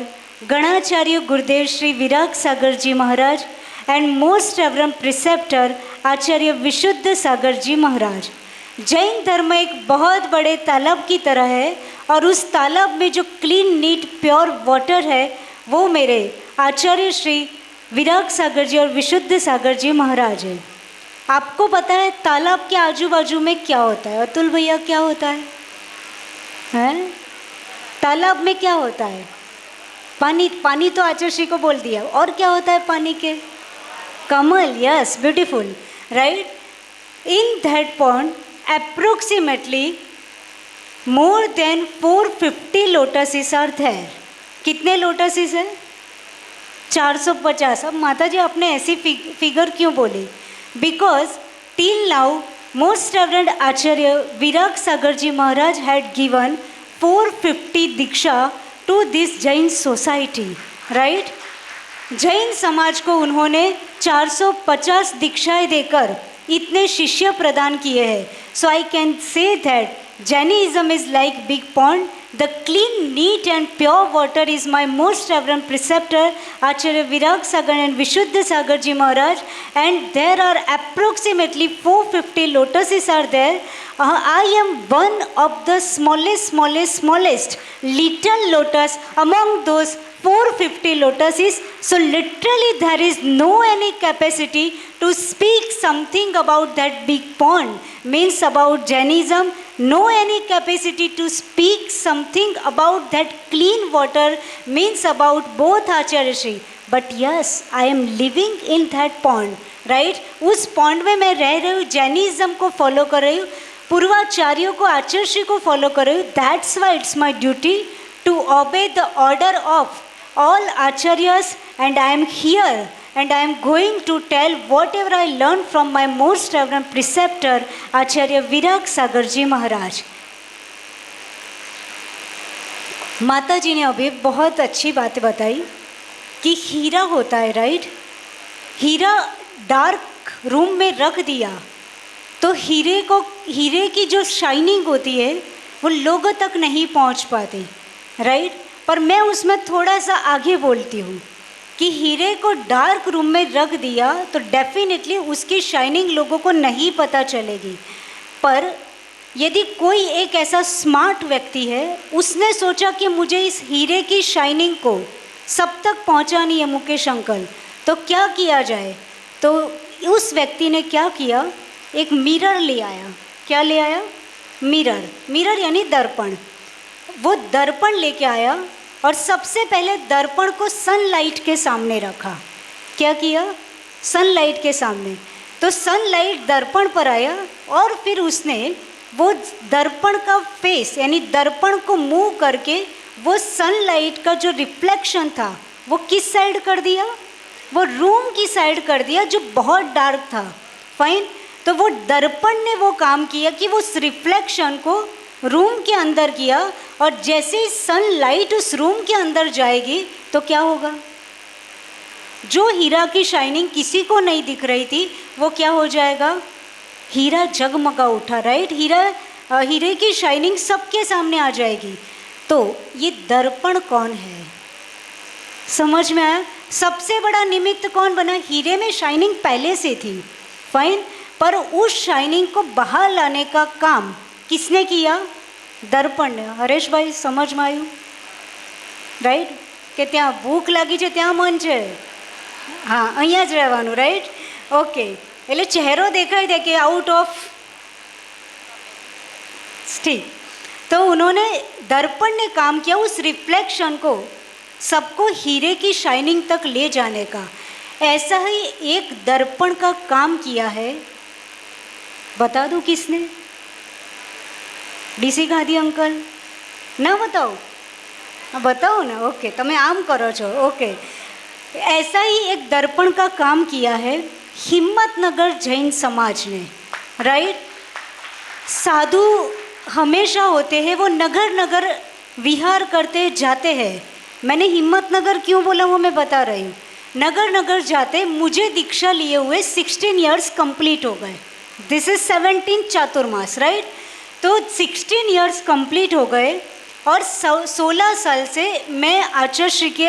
Ganacharya Gurudev Shri Virag Sagar Ji Maharaj and most reverend preceptor आचार्य विशुद्ध सागर जी महाराज। जैन धर्म एक बहुत बड़े तालाब की तरह है और उस तालाब में जो क्लीन नीट प्योर वाटर है वो मेरे आचार्य श्री विराग सागर जी और विशुद्ध सागर जी महाराज है। आपको पता है तालाब के आजू बाजू में क्या होता है? अतुल भैया क्या होता है? हैं? तालाब में क्या होता है? पानी। पानी तो आचार्य श्री को बोल दिया। और क्या होता है पानी के? कमल। Yes, beautiful, right? In that pond approximately more than 450 lotuses are there. कितने लोटसेस हैं? 450। अब माता जी आपने ऐसी फिगर क्यों बोली? Because till now most reverend Acharya Virag Sagar ji Maharaj had given 450 diksha to this Jain society, right? Jain समाज को उन्होंने 450 दीक्षाएं देकर इतने शिष्य प्रदान किए हैं। So I can say that Jainism is like big pond. The clean, neat and pure water is my most reverend preceptor Acharya Virag Sagar and Vishuddha Sagar Ji Maharaj, and there are approximately 450 lotuses are there. I am one of the smallest little lotus among those 450 lotuses. So literally there is no any capacity to speak something about that big pond, means about Jainism. No any capacity to speak something about that clean water, means about both Acharya Shri. But yes, I am living in that pond, right? उस pond में मैं रह रही हूँ, Jainism को follow कर रही हूँ, पूर्वाचार्यों को, आचार्य श्री को फॉलो कर रही हूँ। That's why it's my duty to obey the order of all acharyas, and I am here and I am going to tell whatever I learned from my most reverend preceptor Acharya Virag Sagar Ji Maharaj. माता जी ने अभी बहुत अच्छी बातें बताई कि हीरा होता है, राइट? हीरा डार्क रूम में रख दिया तो हीरे की जो शाइनिंग होती है वो लोगों तक नहीं पहुंच पाती, राइट? पर मैं उसमें थोड़ा सा आगे बोलती हूँ कि हीरे को डार्क रूम में रख दिया तो डेफिनेटली उसकी शाइनिंग लोगों को नहीं पता चलेगी। पर यदि कोई एक ऐसा स्मार्ट व्यक्ति है, उसने सोचा कि मुझे इस हीरे की शाइनिंग को सब तक पहुँचानी है मुकेश अंकल, तो क्या किया जाए? तो उस व्यक्ति ने क्या किया? एक मिरर ले आया। क्या ले आया? मिरर यानी दर्पण। वो दर्पण लेके आया और सबसे पहले दर्पण को सनलाइट के सामने रखा। क्या किया? सनलाइट के सामने। तो सनलाइट दर्पण पर आया और फिर उसने वो दर्पण का फेस यानी दर्पण को मूव करके वो सनलाइट का जो रिफ्लेक्शन था वो किस साइड कर दिया? वो रूम की साइड कर दिया जो बहुत डार्क था। फाइन। तो वो दर्पण ने वो काम किया कि वो उस रिफ्लेक्शन को रूम के अंदर किया, और जैसे ही सनलाइट उस रूम के अंदर जाएगी तो क्या होगा? जो हीरा की शाइनिंग किसी को नहीं दिख रही थी वो क्या हो जाएगा? हीरा जगमगा उठा, राइट? हीरे की शाइनिंग सबके सामने आ जाएगी। तो ये दर्पण कौन है? समझ में आया? सबसे बड़ा निमित्त कौन बना? हीरे में शाइनिंग पहले से थी, फाइन, पर उस शाइनिंग को बाहर लाने का काम किसने किया? દર્પણ ને. હરેશભાઈ સમજમાં આવ્યું? રાઈટ, કે ત્યાં ભૂખ લાગી છે ત્યાં મન છે, હા અહીંયા જ રહેવાનું, રાઈટ, ઓકે. એટલે ચહેરો દેખાई दे कि आउट ऑफ ठीक. तो उन्होंने दर्पण ने काम किया उस रिफ्लेक्शन को सबको हीरे की शाइनिंग तक ले जाने का. ऐसा ही एक दर्पण का काम किया है. बता दूं किसने? DC Gandhi uncle? ના बताओ? हाँ बताओ ना. ओके, તમે આમ કરો છો. ओके, ऐसा ही एक दर्पण का काम किया है हिम्मतनगर जैन समाज ने, राइट. साधु हमेशा होते हैं, वो नगर नगर विहार करते जाते हैं. मैंने हिम्मतनगर क्यों बोला वो मैं बता रही हूँ. नगर नगर जाते, मुझे दीक्षा लिए हुए 16 इयर्स कंप्लीट हो गए. This is 17 Chaturmas, right. तो 16 इयर्स कंप्लीट हो गए और 16 साल से मैं आचार्य श्री के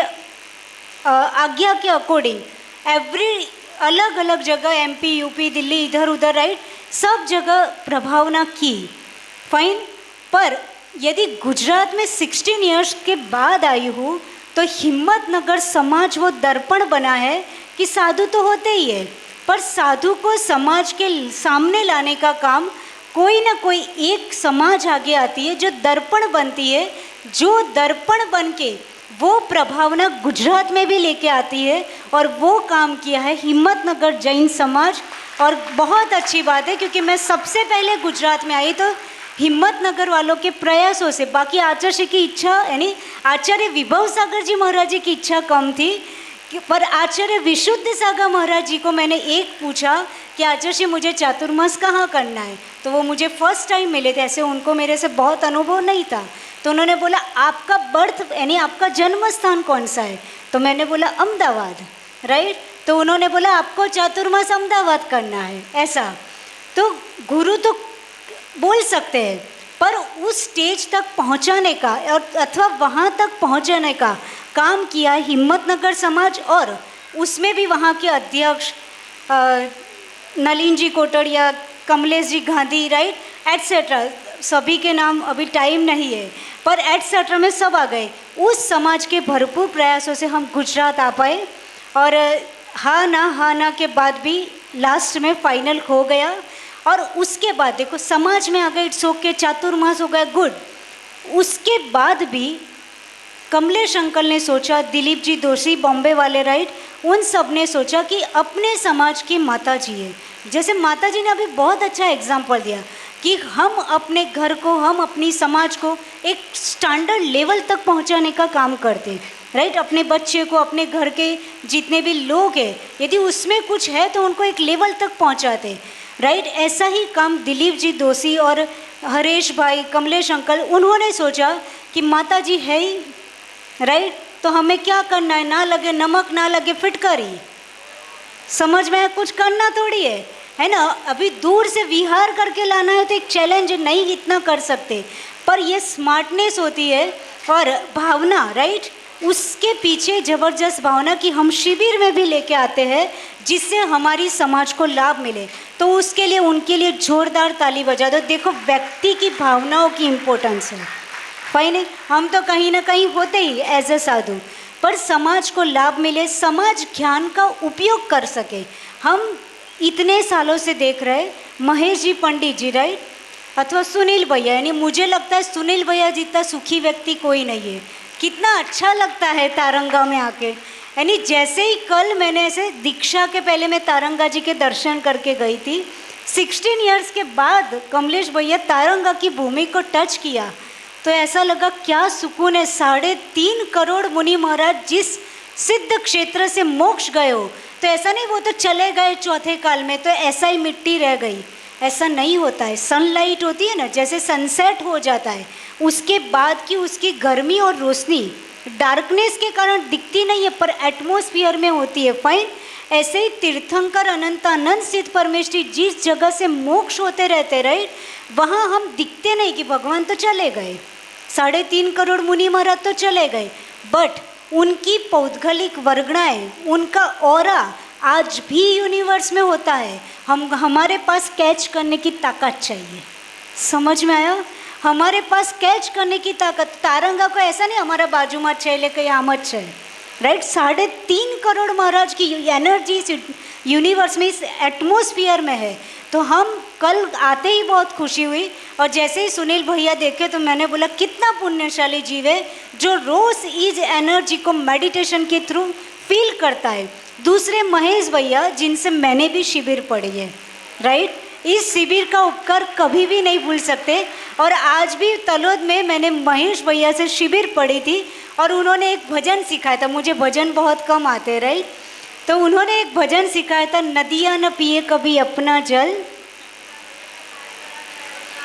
आज्ञा के अकॉर्डिंग एवरी अलग अलग जगह एमपी यूपी दिल्ली इधर उधर, राइट, सब जगह प्रभावना की. फाइन. पर यदि गुजरात में 16 इयर्स के बाद आई हूँ तो हिम्मतनगर समाज वो दर्पण बना है कि साधु तो होते ही है, पर साधु को समाज के सामने लाने का काम कोई ना कोई एक समाज आगे आती है जो दर्पण बनती है, जो दर्पण बन के वो प्रभावना गुजरात में भी लेके आती है. और वो काम किया है हिम्मतनगर जैन समाज. और बहुत अच्छी बात है क्योंकि मैं सबसे पहले गुजरात में आई तो हिम्मतनगर वालों के प्रयासों से. बाकी आचार्य की इच्छा यानी आचार्य विभव सागर जी महाराज जी की इच्छा कम थी, पर आचार्य विशुद्ध सागर महाराज जी को मैंने एक पूछा कि आचार्य जी मुझे चातुर्मास कहाँ करना है, तो वो मुझे फर्स्ट टाइम मिले थे. ऐसे उनको मेरे से बहुत अनुभव नहीं था. तो उन्होंने बोला आपका बर्थ यानी आपका जन्म स्थान कौन सा है? तो मैंने बोला अहमदाबाद, राइट. तो उन्होंने बोला आपको चातुर्मास अहमदाबाद करना है. ऐसा तो गुरु तो बोल सकते हैं, पर उस स्टेज तक पहुंचाने का और अथवा वहाँ तक पहुंचाने का काम किया हिम्मतनगर समाज. और उसमें भी वहाँ के अध्यक्ष नलिन जी कोटड़िया, कमलेश जी गांधी, राइट, एट्सेट्रा, सभी के नाम अभी टाइम नहीं है, पर एट्सेट्रा में सब आ गए. उस समाज के भरपूर प्रयासों से हम गुजरात आ पाए. और हाँ ना के बाद भी लास्ट में फाइनल हो गया. और उसके बाद देखो समाज में आ गए, इट्स ओके, चातुर्मास हो गया, गुड. उसके बाद भी कमलेश अंकल ने सोचा, दिलीप जी दोषी बॉम्बे वाले, राइट, उन सब ने सोचा कि अपने समाज की माता जी है. जैसे माता जी ने अभी बहुत अच्छा एग्जाम्पल दिया कि हम अपने घर को, हम अपनी समाज को एक स्टैंडर्ड लेवल तक पहुंचाने का काम करते हैं, राइट. अपने बच्चे को, अपने घर के जितने भी लोग हैं, यदि उसमें कुछ है तो उनको एक लेवल तक पहुंचाते हैं, राइट. ऐसा ही काम दिलीप जी दोषी और हरेश भाई, कमलेश अंकल, उन्होंने सोचा कि माता जी है ही, राइट, तो हमें क्या करना है, ना लगे नमक ना लगे फिटकारी. समझ में कुछ करना थोड़ी है ना. अभी दूर से विहार करके लाना है तो एक चैलेंज, नहीं इतना कर सकते, पर ये स्मार्टनेस होती है और भावना, राइट. उसके पीछे ज़बरदस्त भावना कि हम शिविर में भी लेके आते हैं जिससे हमारी समाज को लाभ मिले. तो उसके लिए उनके लिए जोरदार ताली बजा दो. देखो व्यक्ति की भावनाओं की इम्पोर्टेंस है. फाइन. हम तो कहीं ना कहीं होते ही एज ए साधु, पर समाज को लाभ मिले, समाज ज्ञान का उपयोग कर सके. हम इतने सालों से देख रहे महेश जी पंडित जी, राइट, अथवा सुनील भैया, यानी मुझे लगता है सुनील भैया जितना सुखी व्यक्ति कोई नहीं है. कितना अच्छा लगता है तारंगा में आके. यानी जैसे ही कल मैंने ऐसे दीक्षा के पहले मैं तारंगा जी के दर्शन करके गई थी, 16 इयर्स के बाद कमलेश भैया तारंगा की भूमि को टच किया तो ऐसा लगा क्या सुकून है. 3.5 करोड़ मुनि महाराज जिस सिद्ध क्षेत्र से मोक्ष गए हो, तो ऐसा नहीं वो तो चले गए चौथे काल में तो ऐसा ही मिट्टी रह गई, ऐसा नहीं होता है. सनलाइट होती है ना, जैसे सनसेट हो जाता है, उसके बाद की उसकी गर्मी और रोशनी डार्कनेस के कारण दिखती नहीं है, पर एटमॉस्फेयर में होती है. फाइन. ऐसे ही तीर्थंकर अनंत सिद्ध परमेश्वरी जिस जगह से मोक्ष होते रहते, राइट, वहाँ हम दिखते नहीं कि भगवान तो चले गए, 3.5 करोड़ मुनि महाराज तो चले गए, बट उनकी पौद्गलिक वर्गणाएं, उनका ऑरा आज भी यूनिवर्स में होता है. हमारे पास कैच करने की ताकत चाहिए. समझ में आया? हमारे पास कैच करने की ताकत, तारंगा को ऐसा नहीं हमारा बाजू में छे लेके यहाँ छे, राइट? 3.5 करोड़ महाराज की एनर्जी इस यूनिवर्स में, इस एटमॉस्फेयर में है। तो हम कल आते ही बहुत खुशी हुई, और जैसे ही सुनील भैया देखे तो मैंने बोला कितना पुण्यशाली जीव है जो रोज़ इस एनर्जी को मेडिटेशन के थ्रू फील करता है। दूसरे महेश भैया जिनसे मैंने भी शिविर पढ़ी है, राइट? इस शिविर का उपकार कभी भी नहीं भूल सकते। और आज भी तलोद में मैंने महेश भैया से शिविर पढ़ी थी, और उन्होंने एक भजन सिखाया था। मुझे भजन बहुत कम आते, राइट? तो उन्होंने एक भजन सिखाया था, नदियाँ न पिए कभी अपना जल,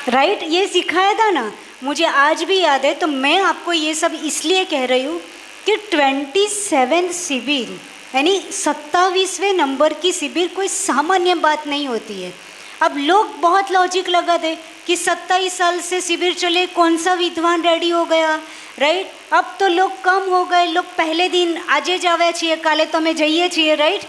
राइट? ये सिखाया था ना, मुझे आज भी याद है। तो मैं आपको ये सब इसलिए कह रही हूँ कि 27 शिविर यानी 27वें नंबर की शिविर कोई सामान्य बात नहीं होती है। अब लोग बहुत लॉजिक लगाते कि 27 साल से शिविर चले, कौन सा विद्वान रेडी हो गया, राइट? अब तो लोग कम हो गए, लोग पहले दिन आजे जावे छे, काले तो मैं जाइए छे, राइट?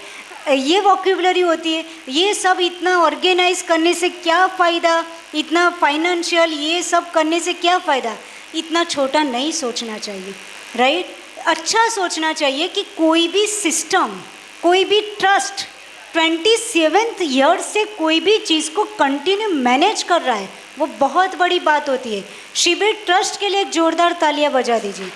ये वोकेबुलरी होती है। ये सब इतना ऑर्गेनाइज करने से क्या फ़ायदा, इतना फाइनेंशियल ये सब करने से क्या फ़ायदा? इतना छोटा नहीं सोचना चाहिए, राइट? अच्छा सोचना चाहिए कि कोई भी सिस्टम, कोई भी ट्रस्ट 27th ईयर से कोई भी चीज़ को कंटिन्यू मैनेज कर रहा है, वो बहुत बड़ी बात होती है। शिविर ट्रस्ट के लिए एक जोरदार तालियां बजा दीजिए।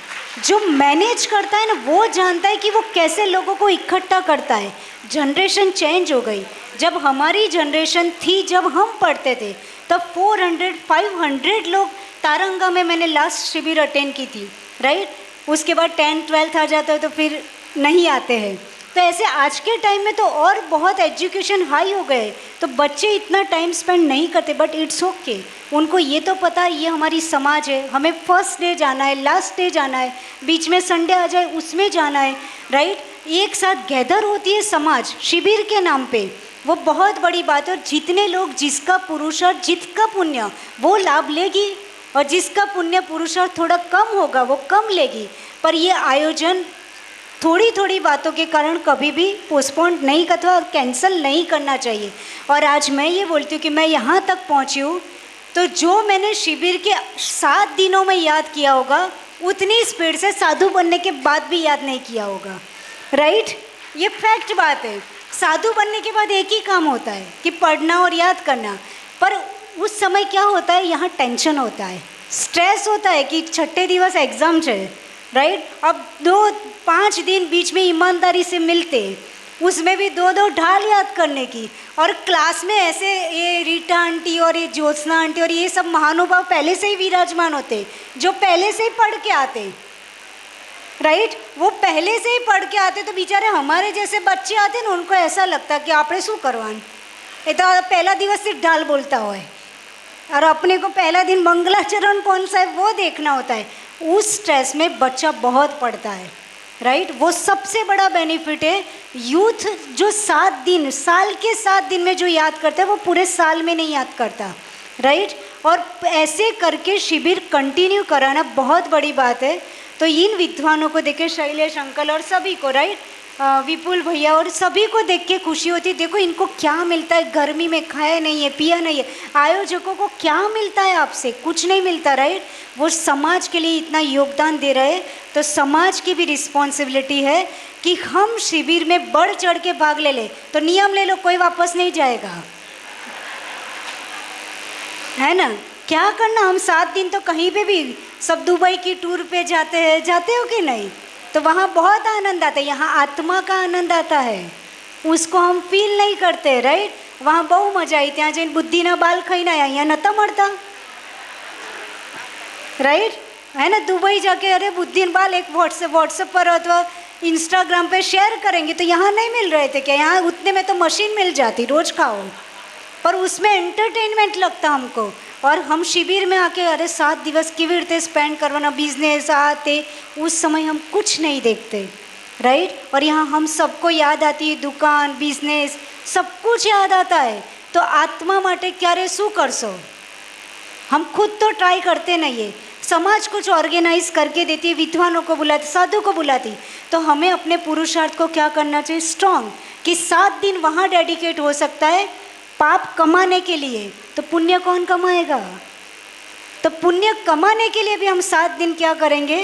जो मैनेज करता है ना, वो जानता है कि वो कैसे लोगों को इकट्ठा करता है। जनरेशन चेंज हो गई। जब हमारी जनरेशन थी, जब हम पढ़ते थे, तब 400-500 लोग तारंगा में मैंने लास्ट शिविर अटेंड की थी, राइट? उसके बाद 10th 12th आ जाता है तो फिर नहीं आते हैं। तो ऐसे आज के टाइम में तो और बहुत एजुकेशन हाई हो गए, तो बच्चे इतना टाइम स्पेंड नहीं करते, बट इट्स ओके। उनको ये तो पता है ये हमारी समाज है, हमें फर्स्ट डे जाना है, लास्ट डे जाना है, बीच में संडे आ जाए उसमें जाना है, राइट? एक साथ गैदर होती है समाज शिविर के नाम पे, वो बहुत बड़ी बात है। और जितने लोग, जिसका पुरुषार्थ, जिसका पुण्य, वो लाभ लेगी, और जिसका पुण्य पुरुषार्थ थोड़ा कम होगा वो कम लेगी। पर ये आयोजन थोड़ी थोड़ी बातों के कारण कभी भी पोस्टपोन नहीं अथवा और कैंसिल नहीं करना चाहिए। और आज मैं ये बोलती हूँ कि मैं यहाँ तक पहुँची हूँ, तो जो मैंने शिविर के 7 दिनों में याद किया होगा, उतनी स्पीड से साधु बनने के बाद भी याद नहीं किया होगा, राइट? ये फैक्ट बात है। साधु बनने के बाद एक ही काम होता है कि पढ़ना और याद करना, पर उस समय क्या होता है, यहाँ टेंशन होता है, स्ट्रेस होता है कि 6ठे दिवस एग्ज़ाम है, राइट? अब 2-5 दिन बीच में ईमानदारी से मिलते, उसमें भी 2-2 ढाल याद करने की, और क्लास में ऐसे ये रीटा आंटी और ये ज्योत्सना आंटी और ये सब महानुभाव पहले से ही विराजमान होते, जो पहले से ही पढ़ के आते, राइट? वो पहले से ही पढ़ के आते, तो बेचारे हमारे जैसे बच्चे आते ना, उनको ऐसा लगता कि आपने शू करवान, ये तो पहला दिवस सिर्फ ढाल बोलता हुआ है, और अपने को पहला दिन मंगलाचरण कौन सा है वो देखना होता है। उस स्ट्रेस में बच्चा बहुत पढ़ता है, राइट? वो सबसे बड़ा बेनिफिट है। यूथ जो 7 दिन, साल के 7 दिन में जो याद करता है, वो पूरे साल में नहीं याद करता, राइट? और ऐसे करके शिविर कंटिन्यू कराना बहुत बड़ी बात है। तो इन विद्वानों को देख के, शैलेश अंकल और सभी को, राइट, विपुल भैया और सभी को देख के खुशी होती है। देखो इनको क्या मिलता है, गर्मी में खाया नहीं है, पिया नहीं है। आयोजकों को क्या मिलता है आपसे? कुछ नहीं मिलता, राइट? वो समाज के लिए इतना योगदान दे रहे हैं, तो समाज की भी रिस्पॉन्सिबिलिटी है कि हम शिविर में बढ़ चढ़ के भाग ले। तो नियम ले लो, कोई वापस नहीं जाएगा, है ना? क्या करना, हम 7 दिन तो कहीं पे भी, सब दुबई की टूर पे जाते हैं, जाते हो कि नहीं? तो वहाँ बहुत आनंद आता है। यहाँ आत्मा का आनंद आता है, उसको हम फील नहीं करते, राइट? वहाँ बहु मजा आई, ત્યાં જઈને બુદ્ધિના બાલ ખાઈને આયા, અહીંયા નતા મળતા, राइट? है ना? दुबई जाके अरे बुद्धिन बाल एक व्हाट्सएप पर अथवा इंस्टाग्राम पे शेयर करेंगे, तो यहाँ नहीं मिल रहे थे क्या? यहाँ उतने में तो मशीन मिल जाती, रोज़ खाओ, पर उसमें एंटरटेनमेंट लगता हमको। और हम शिविर में आके अरे 7 दिवस किवी रीते स्पेंड करवाना, बिजनेस आते, उस समय हम कुछ नहीं देखते, राइट? और यहाँ हम सबको याद आती है, दुकान, बिजनेस, सब कुछ याद आता है। तो आत्मा माटे क्यारे शू करशो? हम खुद तो ट्राई करते नहीं है, समाज कुछ ऑर्गेनाइज करके देती है, विद्वानों को बुलाती, साधु को बुलाती। तो हमें अपने पुरुषार्थ को क्या करना चाहिए? स्ट्रॉन्ग, कि 7 दिन वहाँ डेडिकेट हो सकता है पाप कमाने के लिए, तो पुण्य कौन कमाएगा? तो पुण्य कमाने के लिए भी हम 7 दिन क्या करेंगे,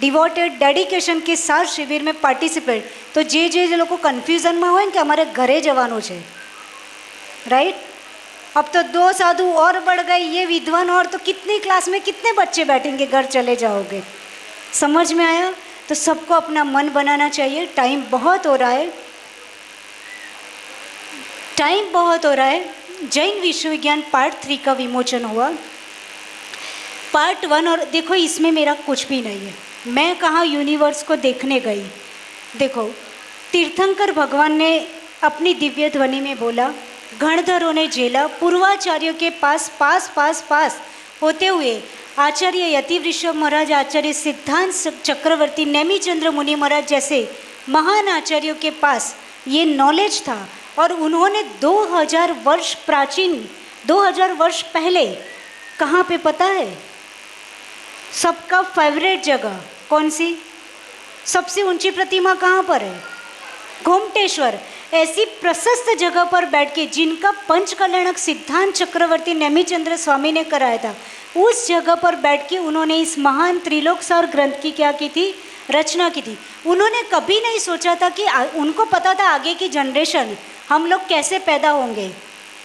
डिवोटेड डेडिकेशन के साथ शिविर में पार्टिसिपेट। तो जे लोग कन्फ्यूजन में हो कि हमारे घरे जवानों है, राइट। अब तो 2 साधु और बढ़ गए, ये विद्वान, और तो कितनी क्लास में कितने बच्चे बैठेंगे, घर चले जाओगे। समझ में आया? तो सबको अपना मन बनाना चाहिए। टाइम बहुत हो रहा है, टाइम बहुत हो रहा है। जैन विश्व विज्ञान पार्ट 3 का विमोचन हुआ। पार्ट 1, और देखो इसमें मेरा कुछ भी नहीं है, मैं कहाँ यूनिवर्स को देखने गई। देखो तीर्थंकर भगवान ने अपनी दिव्य ध्वनि में बोला, गणधरों ने झेला, पूर्वाचार्यों के पास होते हुए आचार्य यति वृषभ महाराज, आचार्य सिद्धांत चक्रवर्ती, नेमिचंद्र मुनि महाराज जैसे महान आचार्यों के पास ये नॉलेज था। और उन्होंने 2000 वर्ष प्राचीन, 2000 वर्ष पहले कहाँ पे पता है? सबका फेवरेट जगह कौन सी? सबसे ऊंची प्रतिमा कहाँ पर है? गोमटेश्वर। ऐसी प्रशस्त जगह पर बैठ के, जिनका पंचकल्याणक सिद्धांत चक्रवर्ती नेमिचंद्र स्वामी ने कराया था, उस जगह पर बैठ के उन्होंने इस महान त्रिलोकसार ग्रंथ की क्या की थी? रचना की थी। उन्होंने कभी नहीं सोचा था कि उनको पता था आगे की जनरेशन, हम लोग कैसे पैदा होंगे,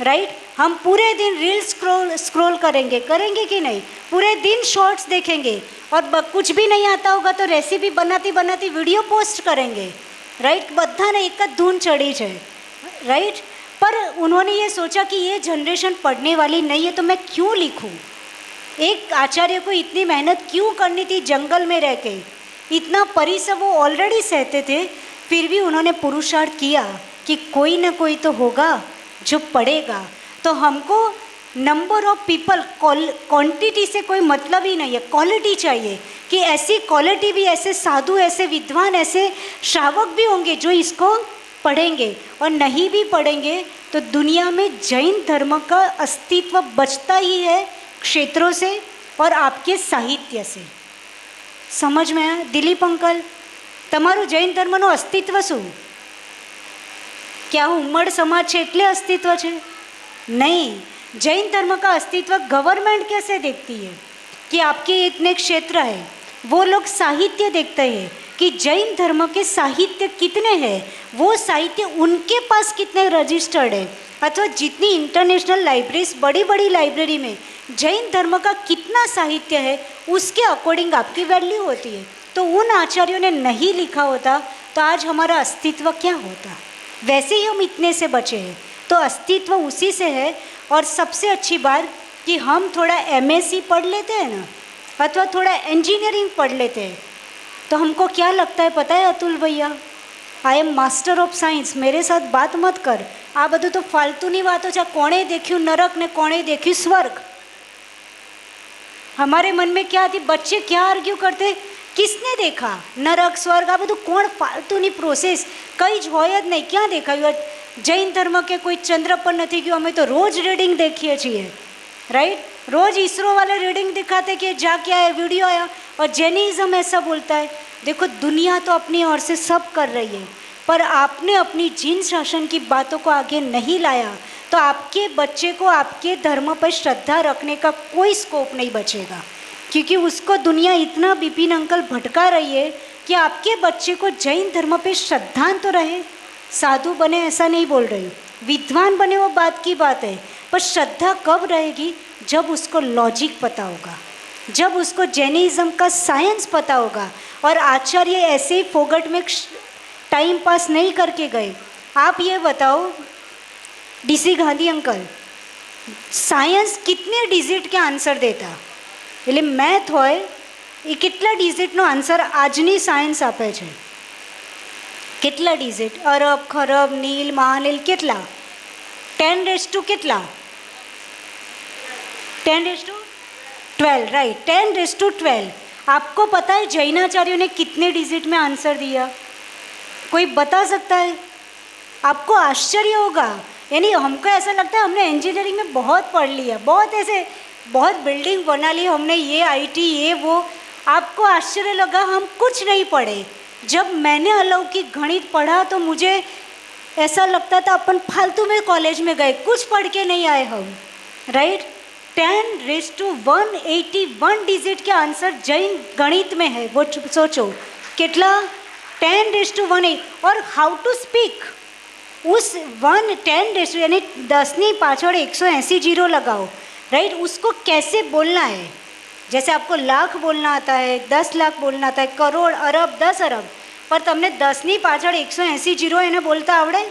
राइट। हम पूरे दिन रील स्क्रॉल करेंगे कि नहीं? पूरे दिन शॉर्ट्स देखेंगे, और कुछ भी नहीं आता होगा तो रेसिपी बनाती वीडियो पोस्ट करेंगे, राइट। बधाने एक धून चढ़ी है, राइट। पर उन्होंने ये सोचा कि ये जनरेशन पढ़ने वाली नहीं है, तो मैं क्यों लिखूं? एक आचार्य को इतनी मेहनत क्यों करनी थी जंगल में रह के? इतना परिश्रम वो ऑलरेडी सहते थे, फिर भी उन्होंने पुरुषार्थ किया कि कोई ना कोई तो होगा जो पढ़ेगा। तो हमको नंबर ऑफ पीपल, क्वांटिटी से कोई मतलब ही नहीं है, क्वालिटी चाहिए। कि ऐसी क्वालिटी भी, ऐसे साधु, ऐसे विद्वान, ऐसे श्रावक भी होंगे जो इसको पढ़ेंगे। और नहीं भी पढ़ेंगे तो दुनिया में जैन धर्म का अस्तित्व बचता ही है क्षेत्रों से और आपके साहित्य से। समझ में आया? दिलीप अंकल, તમારું જૈન ધર્મનું અસ્તિત્વ શું? क्या उम्मड़ समाज છે એટલે अस्तित्व છે? नहीं। जैन धर्म का अस्तित्व गवर्नमेंट कैसे देखती है कि आपके इतने क्षेत्र है, वो लोग साहित्य देखते हैं कि जैन धर्म के साहित्य कितने हैं, वो साहित्य उनके पास कितने रजिस्टर्ड है, अथवा जितनी इंटरनेशनल लाइब्रेरीज, बड़ी बड़ी लाइब्रेरी में जैन धर्म का कितना साहित्य है, उसके अकॉर्डिंग आपकी वैल्यू होती है। तो उन आचार्यों ने नहीं लिखा होता तो आज हमारा अस्तित्व क्या होता? वैसे ही हम इतने से बचे हैं, तो अस्तित्व उसी से है। और सबसे अच्छी बात कि हम थोड़ा MSc पढ़ लेते हैं ना, अथवा थोड़ा इंजीनियरिंग पढ़ लेते हैं, तो हमको क्या लगता है पता है अतुल भैया? I am master of science, मेरे साथ बात मत कर। आ બધું तो फालतूनी बातों છે। कोणे देख्યું नरक ने कोणे देख्યું स्वर्ग? हमारे मन में क्या थी? बच्चे क्या आर्ग्यू करते, किसने देखा नरक स्वर्ग? आ બધું કોણ फालतूनी प्रोसेस, कई જ હોય જ નહીં। ક્યાં દેખાયું? जैन धर्म के कोई चंद्र पर नहीं गयो, हमें तो रोज रीडिंग देखिए છીએ, राइट। रोज इसरो वाले रीडिंग दिखाते कि जा क्या है, वीडियो आया। और जैनिज्म ऐसा बोलता है। देखो दुनिया तो अपनी ओर से सब कर रही है, पर आपने अपनी जीन शासन की बातों को आगे नहीं लाया तो आपके बच्चे को आपके धर्म पर श्रद्धा रखने का कोई स्कोप नहीं बचेगा। क्योंकि उसको दुनिया इतना विपिन अंकल भटका रही है कि आपके बच्चे को जैन धर्म पे श्रद्धा तो रहे, साधु बने ऐसा नहीं बोल रही, विद्वान बने वो बात की बात है, पर श्रद्धा कब रहेगी? जब उसको लॉजिक पता होगा, जब उसको जैनिज्म का साइंस पता होगा। और आचार्य ऐसे ही फोगट में टाइम पास नहीं करके गए। आप ये बताओ DC गांधी अंकल, साइंस कितने डिजिट के आंसर देता? એટલે મેથ હોય એ કેટલા ડિજિટનો આન્સર આજની સાયન્સ આપે છે? કેટલા ડિજિટ? અરબ, ખરબ, નીલ, મહાનીલ, કેટલા? 10 કેટલા? 10 राइट, 10 आपको पता है जैनाचार्यों ने कितने डिजिट में आंसर दिया? कोई बता सकता है? आपको आश्चर्य होगा। यानी हमको ऐसा लगता है हमने इंजीनियरिंग में बहुत पढ़ लिया, बहुत ऐसे बहुत बिल्डिंग बना ली हमने, ये IT ये वो। आपको आश्चर्य लगा हम कुछ नहीं पढ़े। जब मैंने अलौकिक गणित पढ़ा तो मुझे ऐसा लगता था अपन फालतू में कॉलेज में गए, कुछ पढ़ के नहीं आए हम, राइट। 10⁻181 डिजिट के आंसर जैन गणित में है। वो सोचो कितना 10⁻1 और हाउ टू स्पीक उस 10 यानी 10 पाछड़ 180 जीरो लगाओ, राइट। उसको कैसे बोलना है, जैसे आपको लाख बोलना आता है, 10 लाख बोलना आता है, करोड़, अरब, 10 अरब, पर तमने 10 पाछड़ 180 जीरो એને બોલતા આવડે?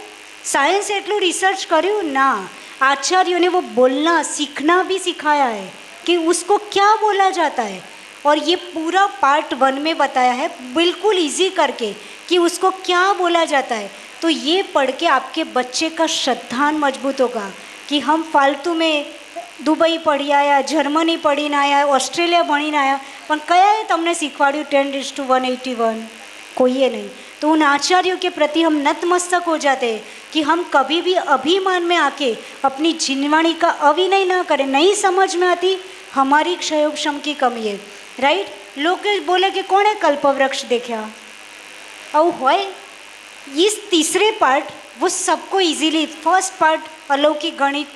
साइंस એટલું रिसर्च કર્યું ना, आचार्यों ने वो बोलना सीखना भी सिखाया है कि उसको क्या बोला जाता है। और ये पूरा पार्ट 1 में बताया है बिल्कुल इजी करके कि उसको क्या बोला जाता है। तो ये पढ़ के आपके बच्चे का श्रद्धान मजबूत होगा कि हम फालतू में दुबई पढ़ी आया, जर्मनी पढ़ीने आया, ऑस्ट्रेलिया भणीने आया, पण कयाए तमने शीखवाड्યું 10⁻181? कोईए नहीं। तो उन आचार्यों के प्रति हम नतमस्तक हो जाते हैं कि हम कभी भी अभिमान में आके अपनी जीववाणी का अविनय ना करें। नहीं समझ में आती, हमारी क्षयोक्षम की कमी है, राइट। लोग बोले कि कोणे कल्पवृक्ष देखा, आવું होय। इस तीसरे पार्ट वो सबको इजीली, फर्स्ट पार्ट अलौकिक गणित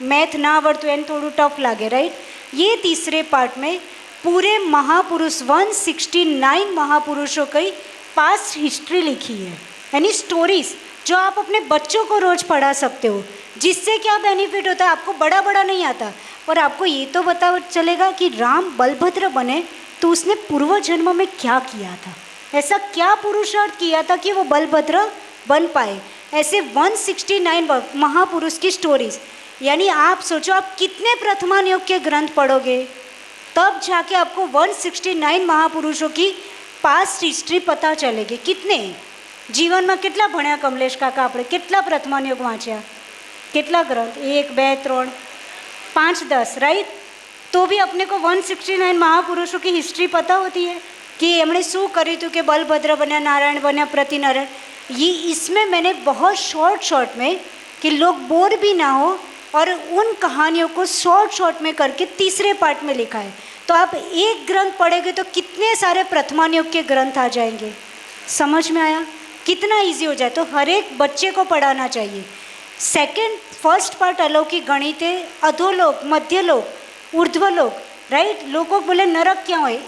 मैथ ना आवड़त एम थोड़ू टफ लगे, राइट। ये तीसरे पार्ट में पूरे महापुरुष 169 महापुरुषों की पास्ट हिस्ट्री लिखी है, यानी स्टोरीज जो आप अपने बच्चों को रोज़ पढ़ा सकते हो। जिससे क्या बेनिफिट होता है, आपको बड़ा बड़ा नहीं आता पर आपको ये तो पता चलेगा कि राम बलभद्र बने तो उसने पूर्व जन्म में क्या किया था, ऐसा क्या पुरुषार्थ किया था कि वो बलभद्र बन पाए। ऐसे 169 महापुरुष की स्टोरीज, यानी आप सोचो आप कितने प्रथमान योग के ग्रंथ पढ़ोगे तब जाके आपको 169 महापुरुषों की पास्ट हिस्ट्री पता चलेगी। कितने जीवन में કેટલા ભણ્યા કમલેશ કાકા, આપણે કેટલા પ્રથમાન યોગ વાંચ્યા, કેટલા ગ્રંથ, 1 2 3 5 10, राइट। तो भी अपने को 169 महापुरुषों की हिस्ट्री पता होती है कि एमने शू करी थी कि बलभद्र बन्या, नारायण बन्या, प्रतिनारायण। ये इसमें मैंने बहुत शॉर्ट में कि लोग बोर भी ना हो और उन कहानियों को शॉर्ट में करके तीसरे पार्ट में लिखा है। तो आप एक ग्रंथ पढ़ेंगे तो कितने सारे प्रथमान योग के ग्रंथ आ जाएंगे। समझ में आया कितना इजी हो जाए। तो हर एक बच्चे को पढ़ाना चाहिए। फर्स्ट पार्ट अलौकिक गणित है, अधोलोक, मध्यलोक, ऊर्ध्वलोक, राइट। लोगों बोले नरक क्या है,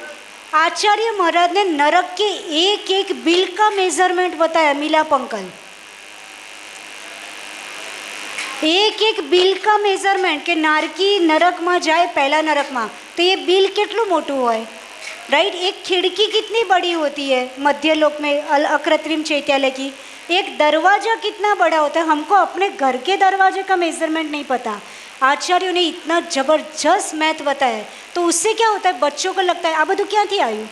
आचार्य महाराज ने नरक के एक बिल का मेजरमेंट बताया। मिलाप अंकल, एक बिल का मेजरमेंट के नारकी नरक में जाए पहला नरक में तो ये बिल केटलू मोटू होय, राइट। एक खिड़की कितनी बड़ी होती है मध्यलोक में अकृत्रिम चैत्यालय की, एक दरवाज़ा कितना बड़ा होता है। हमको अपने घर के दरवाजे का मेजरमेंट नहीं पता, आचार्यों ने इतना जबरदस्त मैथ बताया। तो उससे क्या होता है, बच्चों को लगता है आ बधु क्या थी आयु,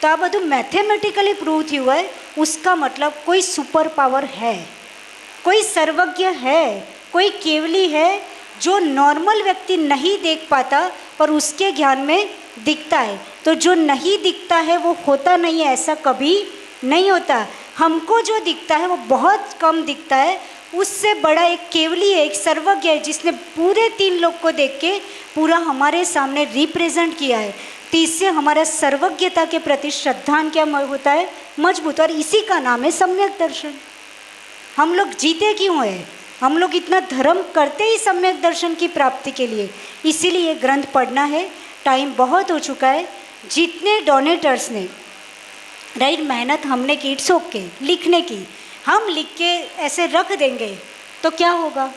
तो आ बधु मैथेमेटिकली प्रूव थी हुआ है। उसका मतलब कोई सुपर पावर है, कोई सर्वज्ञ है, कोई केवली है जो नॉर्मल व्यक्ति नहीं देख पाता पर उसके ज्ञान में दिखता है। तो जो नहीं दिखता है वो होता नहीं है, ऐसा कभी नहीं होता। हमको जो दिखता है वो बहुत कम दिखता है। उससे बड़ा एक केवली है, एक सर्वज्ञ है जिसने पूरे 3 लोग को देख के पूरा हमारे सामने रिप्रेजेंट किया है। तो इससे हमारा सर्वज्ञता के प्रति श्रद्धान क्या होता है, मजबूत। और इसी का नाम है सम्यक दर्शन। हम लोग जीते क्यों है, हम लोग इतना धर्म करते ही सम्यक दर्शन की प्राप्ति के लिए। इसीलिए ये ग्रंथ पढ़ना है। टाइम बहुत हो चुका है। जितने डोनेटर्स ने राइट मेहनत हमने की, इट्स ओके लिखने की, हम लिख के ऐसे रख देंगे तो क्या होगा,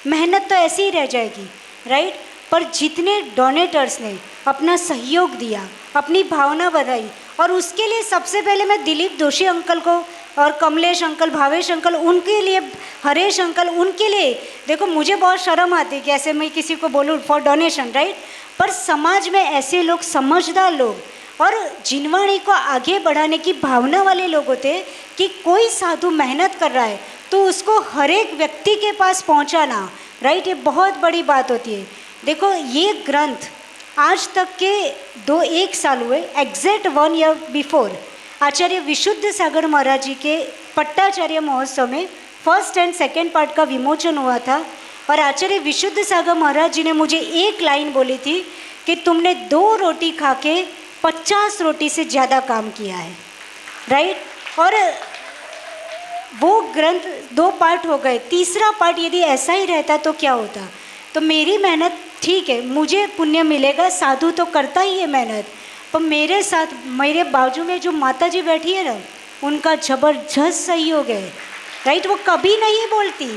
मेहनत तो ऐसे ही रह जाएगी, राइट। पर जितने डोनेटर्स ने अपना सहयोग दिया, अपनी भावना बढ़ाई, और उसके लिए सबसे पहले मैं दिलीप जोशी अंकल को और कमलेश अंकल, भावेश अंकल, उनके लिए, हरेश अंकल, उनके लिए देखो मुझे बहुत शर्म आती है कि ऐसे मैं किसी को बोलूँ फॉर डोनेशन, राइट। पर समाज में ऐसे लोग, समझदार लोग और जिनवाणी को आगे बढ़ाने की भावना वाले लोग होते हैं कि कोई साधु मेहनत कर रहा है तो उसको हर एक व्यक्ति के पास पहुंचाना, राइट, ये बहुत बड़ी बात होती है। देखो ये ग्रंथ आज तक के 1 साल हुए, एग्जैक्ट 1 ईयर बिफोर आचार्य विशुद्ध सागर महाराज जी के पट्टाचार्य महोत्सव में फर्स्ट एंड सेकेंड पार्ट का विमोचन हुआ था। और आचार्य विशुद्ध सागर महाराज जी ने मुझे एक लाइन बोली थी कि तुमने 2 रोटी खा के 50 रोटी से ज़्यादा काम किया है, राइट। और वो ग्रंथ 2 पार्ट हो गए, तीसरा पार्ट यदि ऐसा ही रहता तो क्या होता। तो मेरी मेहनत ठीक है, मुझे पुण्य मिलेगा, साधु तो करता ही है मेहनत, पर मेरे साथ मेरे बाजू में जो माता जी बैठी है ना, उनका ज़बरदस्त सहयोग है, राइट। वो कभी नहीं बोलती,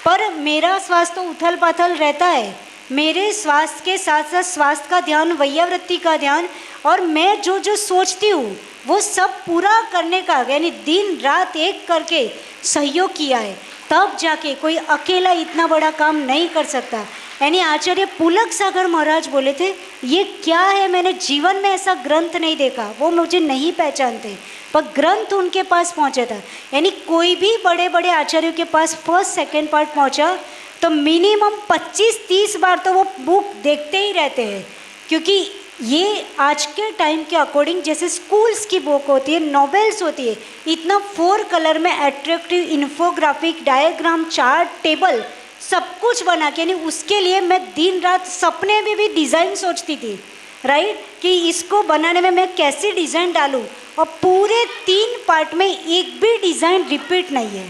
पर मेरा स्वास्थ्य तो उथल पाथल रहता है। मेरे स्वास्थ्य के साथ साथ स्वास्थ्य का ध्यान, वैयावृत्ति का ध्यान, और मैं जो जो सोचती हूँ वो सब पूरा करने का, यानी दिन रात एक करके सहयोग किया है, तब जाके कोई अकेला इतना बड़ा काम नहीं कर सकता। यानी आचार्य पुलक सागर महाराज बोले थे, ये क्या है, मैंने जीवन में ऐसा ग्रंथ नहीं देखा, वो मुझे नहीं पहचानते, पर ग्रंथ उनके पास पहुंचा था। यानी कोई भी बड़े बड़े आचार्यों के पास फर्स्ट सेकंड पार्ट पहुंचा तो मिनिमम 25-30 बार तो वो बुक देखते ही रहते हैं, क्योंकि ये आज के टाइम के अकॉर्डिंग जैसे स्कूल्स की बुक होती है, नॉवेल्स होती है, इतना 4 कलर में attractive infographic, diagram, chart, table सब कुछ बना के, यानी उसके लिए मैं दिन रात सपने में भी डिज़ाइन सोचती थी, राइट, कि इसको बनाने में मैं कैसे डिज़ाइन डालूं, और पूरे 3 पार्ट में एक भी डिज़ाइन रिपीट नहीं है।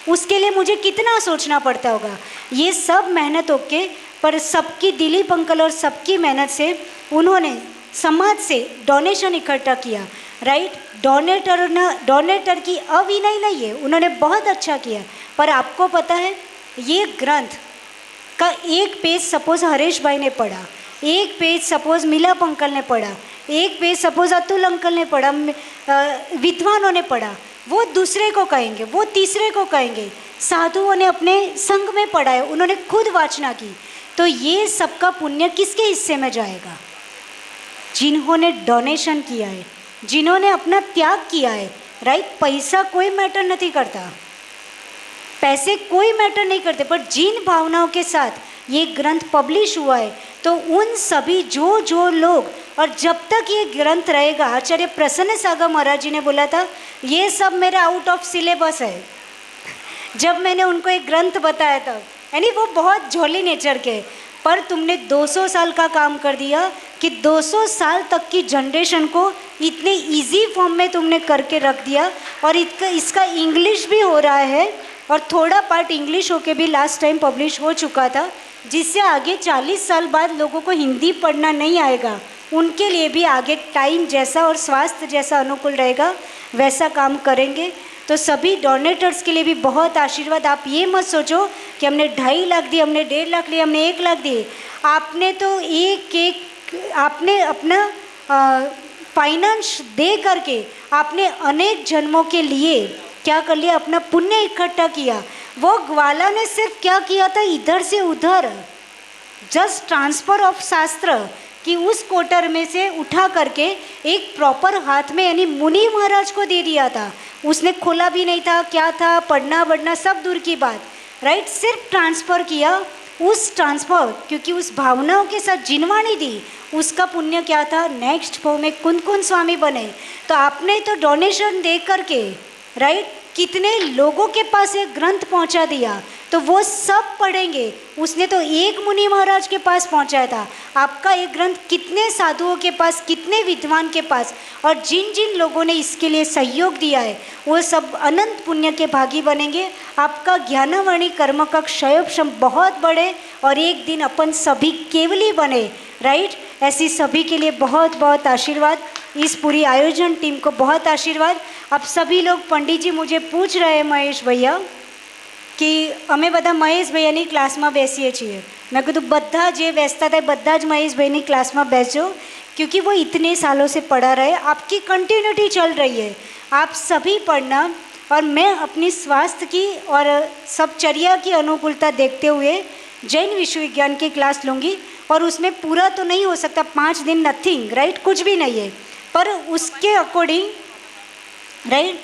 उसके लिए मुझे कितना सोचना पड़ता होगा। ये सब मेहनत होके, पर सबकी, दिलीप अंकल और सबकी मेहनत से उन्होंने समाज से डोनेशन इकट्ठा किया, राइट। डोनेटर की अविनय नहीं है, उन्होंने बहुत अच्छा किया। पर आपको पता है, ये ग्रंथ का एक पेज सपोज हरीश भाई ने पढ़ा, एक पेज सपोज मिलाप अंकल ने पढ़ा, एक पेज सपोज अतुल अंकल ने पढ़ा, विद्वानों ने पढ़ा, वो दूसरे को कहेंगे, वो तीसरे को कहेंगे, साधुओं ने अपने संघ में पढ़ा है, उन्होंने खुद वाचना की, तो ये सबका पुण्य किसके हिस्से में जाएगा? जिन्होंने डोनेशन किया है, जिन्होंने अपना त्याग किया है, राइट। पैसा कोई मैटर नहीं करता, पैसे कोई मैटर नहीं करते, पर जिन भावनाओं के साथ ये ग्रंथ पब्लिश हुआ है, तो उन सभी जो लोग, और जब तक ये ग्रंथ रहेगा, आचार्य प्रसन्न सागर महाराज जी ने बोला था, ये सब मेरा आउट ऑफ सिलेबस है। जब मैंने उनको एक ग्रंथ बताया था, यानी वो बहुत झोली नेचर के, पर तुमने 200 साल का काम कर दिया कि 200 साल तक की जनरेशन को इतने इजी फॉर्म में तुमने करके रख दिया, और इसका इंग्लिश भी हो रहा है, और थोड़ा पार्ट इंग्लिश होके भी लास्ट टाइम पब्लिश हो चुका था, जिससे आगे 40 साल बाद लोगों को हिंदी पढ़ना नहीं आएगा, उनके लिए भी आगे टाइम जैसा और स्वास्थ्य जैसा अनुकूल रहेगा वैसा काम करेंगे। तो सभी डोनेटर्स के लिए भी बहुत आशीर्वाद। आप ये मत सोचो कि हमने 2.5 लाख दिए, हमने 1.5 लाख लिए, हमने 1 लाख दिए। आपने तो आपने अपना फाइनेंस दे करके आपने अनेक जन्मों के लिए क्या कर लिया, अपना पुण्य इकट्ठा किया। वो ग्वाला ने सिर्फ क्या किया था, इधर से उधर जस्ट ट्रांसफ़र ऑफ शास्त्र कि उस कोटर में से उठा करके एक प्रॉपर हाथ में, यानी मुनि महाराज को दे दिया था। उसने खोला भी नहीं था, क्या था, पढ़ना बढ़ना सब दूर की बात, राइट। सिर्फ ट्रांसफ़र किया। उस ट्रांसफ़र, क्योंकि उस भावनाओं के साथ जिनवाणी दी, उसका पुण्य क्या था, नेक्स्ट फॉर्म में कुंद स्वामी बने। तो आपने तो डोनेशन दे करके, राइट, कितने लोगों के पास एक ग्रंथ पहुंचा दिया, तो वो सब पढ़ेंगे। उसने तो एक मुनि महाराज के पास पहुंचाया था, आपका एक ग्रंथ कितने साधुओं के पास, कितने विद्वान के पास, और जिन जिन लोगों ने इसके लिए सहयोग दिया है वो सब अनंत पुण्य के भागी बनेंगे। आपका ज्ञानवाणी कर्म का क्षयोक्षम बहुत बढ़े, और एक दिन अपन सभी केवली बने, राइट। ऐसी सभी के लिए बहुत बहुत आशीर्वाद। इस पूरी आयोजन टीम को बहुत आशीर्वाद। अब सभी लोग, पंडित जी मुझे पूछ रहे हैं महेश भैया कि अमे बधा महेश भैयानी क्लास में बेसीए छीए। मैं कीधुं बधा जे बेसता था बधा ज महेश भाईनी क्लास में बेसजो, क्योंकि वो इतने सालों से पढ़ा रहे, आपकी कंटिन्यूटी चल रही है। आप सभी पढ़ना, और मैं अपनी स्वास्थ्य की और सब चर्या की अनुकूलता देखते हुए जैन विश्वविज्ञान की क्लास लूँगी। और उसमें पूरा तो नहीं हो सकता, 5 दिन नथिंग, राइट, कुछ भी नहीं है, पर उसके अकॉर्डिंग, राइट,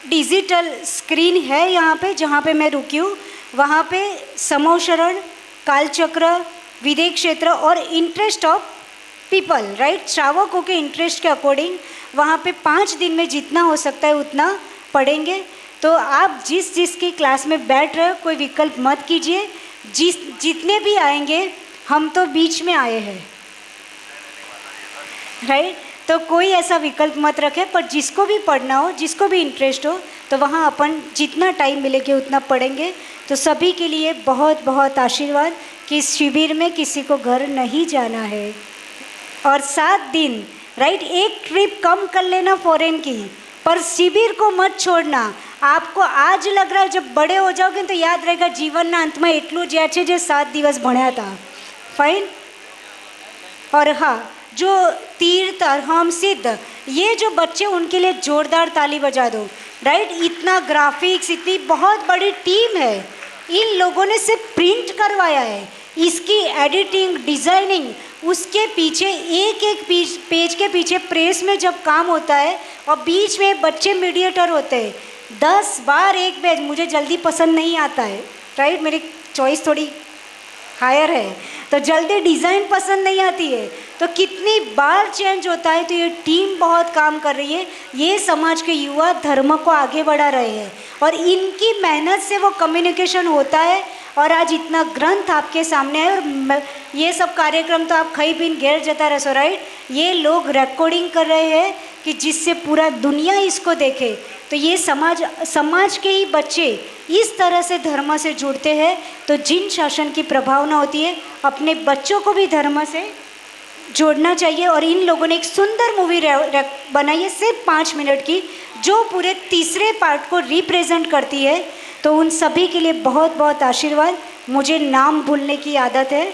डिजिटल स्क्रीन है यहाँ पे, जहाँ पे मैं रुकी हूँ, वहाँ पे समोशरण, कालचक्र, विदेह क्षेत्र और इंटरेस्ट ऑफ पीपल, राइट, श्रावकों के इंटरेस्ट के अकॉर्डिंग वहाँ पे 5 दिन में जितना हो सकता है उतना पढ़ेंगे। तो आप जिस की क्लास में बैठ रहे हो, कोई विकल्प मत कीजिए। जितने भी आएंगे, हम तो बीच में आए हैं, राइट, तो कोई ऐसा विकल्प मत रखें, पर जिसको भी पढ़ना हो, जिसको भी इंटरेस्ट हो, तो वहाँ अपन जितना टाइम मिलेगा उतना पढ़ेंगे। तो सभी के लिए बहुत बहुत आशीर्वाद कि इस शिविर में किसी को घर नहीं जाना है और 7 दिन राइट, एक ट्रिप कम कर लेना फॉरेन की, पर शिविर को मत छोड़ना। आपको आज लग रहा है, जब बड़े हो जाओगे तो याद रहेगा जीवनના અંતમાં એટલું જ્યાં છે જે 7 દિવસ ભણ્યા હતા। फाइन। और हाँ, जो तीर्थ अरहम सिद्ध, ये जो बच्चे, उनके लिए जोरदार ताली बजा दो। राइट, इतना ग्राफिक्स, इतनी बहुत बड़ी टीम है, इन लोगों ने सिर्फ प्रिंट करवाया है, इसकी एडिटिंग, डिज़ाइनिंग, उसके पीछे एक एक पेज के पीछे प्रेस में जब काम होता है और बीच में बच्चे मीडिएटर होते हैं, 10 बार एक पेज, मुझे जल्दी पसंद नहीं आता है। राइट, मेरी चॉइस थोड़ी हायर है, तो जल्दी डिज़ाइन पसंद नहीं आती है, तो कितनी बार चेंज होता है। तो ये टीम बहुत काम कर रही है, ये समाज के युवा धर्म को आगे बढ़ा रहे हैं और इनकी मेहनत से वो कम्युनिकेशन होता है। और आज इतना ग्रंथ आपके सामने है और ये सब कार्यक्रम तो आप खई पीन घेर जता रहो। राइट, ये लोग रिकॉर्डिंग कर रहे हैं कि जिससे पूरा दुनिया इसको देखे। तो ये समाज के ही बच्चे इस तरह से धर्म से जुड़ते हैं, तो जिन शासन की प्रभावना होती है, अपने बच्चों को भी धर्म से जोड़ना चाहिए। और इन लोगों ने एक सुंदर मूवी बनाई है सिर्फ 5 मिनट की, जो पूरे तीसरे पार्ट को रिप्रेजेंट करती है। तो उन सभी के लिए बहुत बहुत आशीर्वाद। मुझे नाम भूलने की आदत है,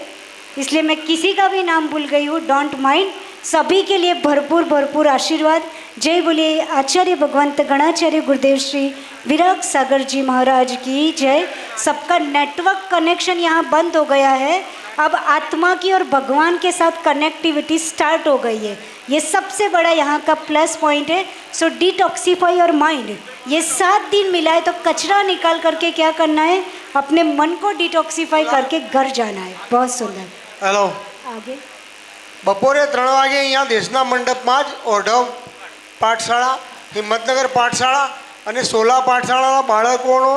इसलिए मैं किसी का भी नाम भूल गई हूँ, डोंट माइंड। सभी के लिए भरपूर भरपूर आशीर्वाद। जय बोलिए आचार्य भगवंत गणाचार्य गुरुदेव श्री विराग सागर जी महाराज की जय। सबका नेटवर्क कनेक्शन यहाँ बंद हो गया है, अब आत्मा की और भगवान के साथ कनेक्टिविटी स्टार्ट हो गई है, ये सबसे बड़ा यहाँ का प्लस पॉइंट है। सो डिटॉक्सीफाई योर माइंड, ये 7 दिन मिला है, तो कचरा निकाल करके क्या करना है, अपने मन को डिटॉक्सीफाई करके घर जाना है। बहुत सुंदर। हेलो, आगे બપોરે 3 વાગે અહીંયા દેશના મંડપમાં જ ઓઢવ પાઠશાળા, હિંમતનગર પાઠશાળા અને સોલા પાઠશાળાના બાળકોનો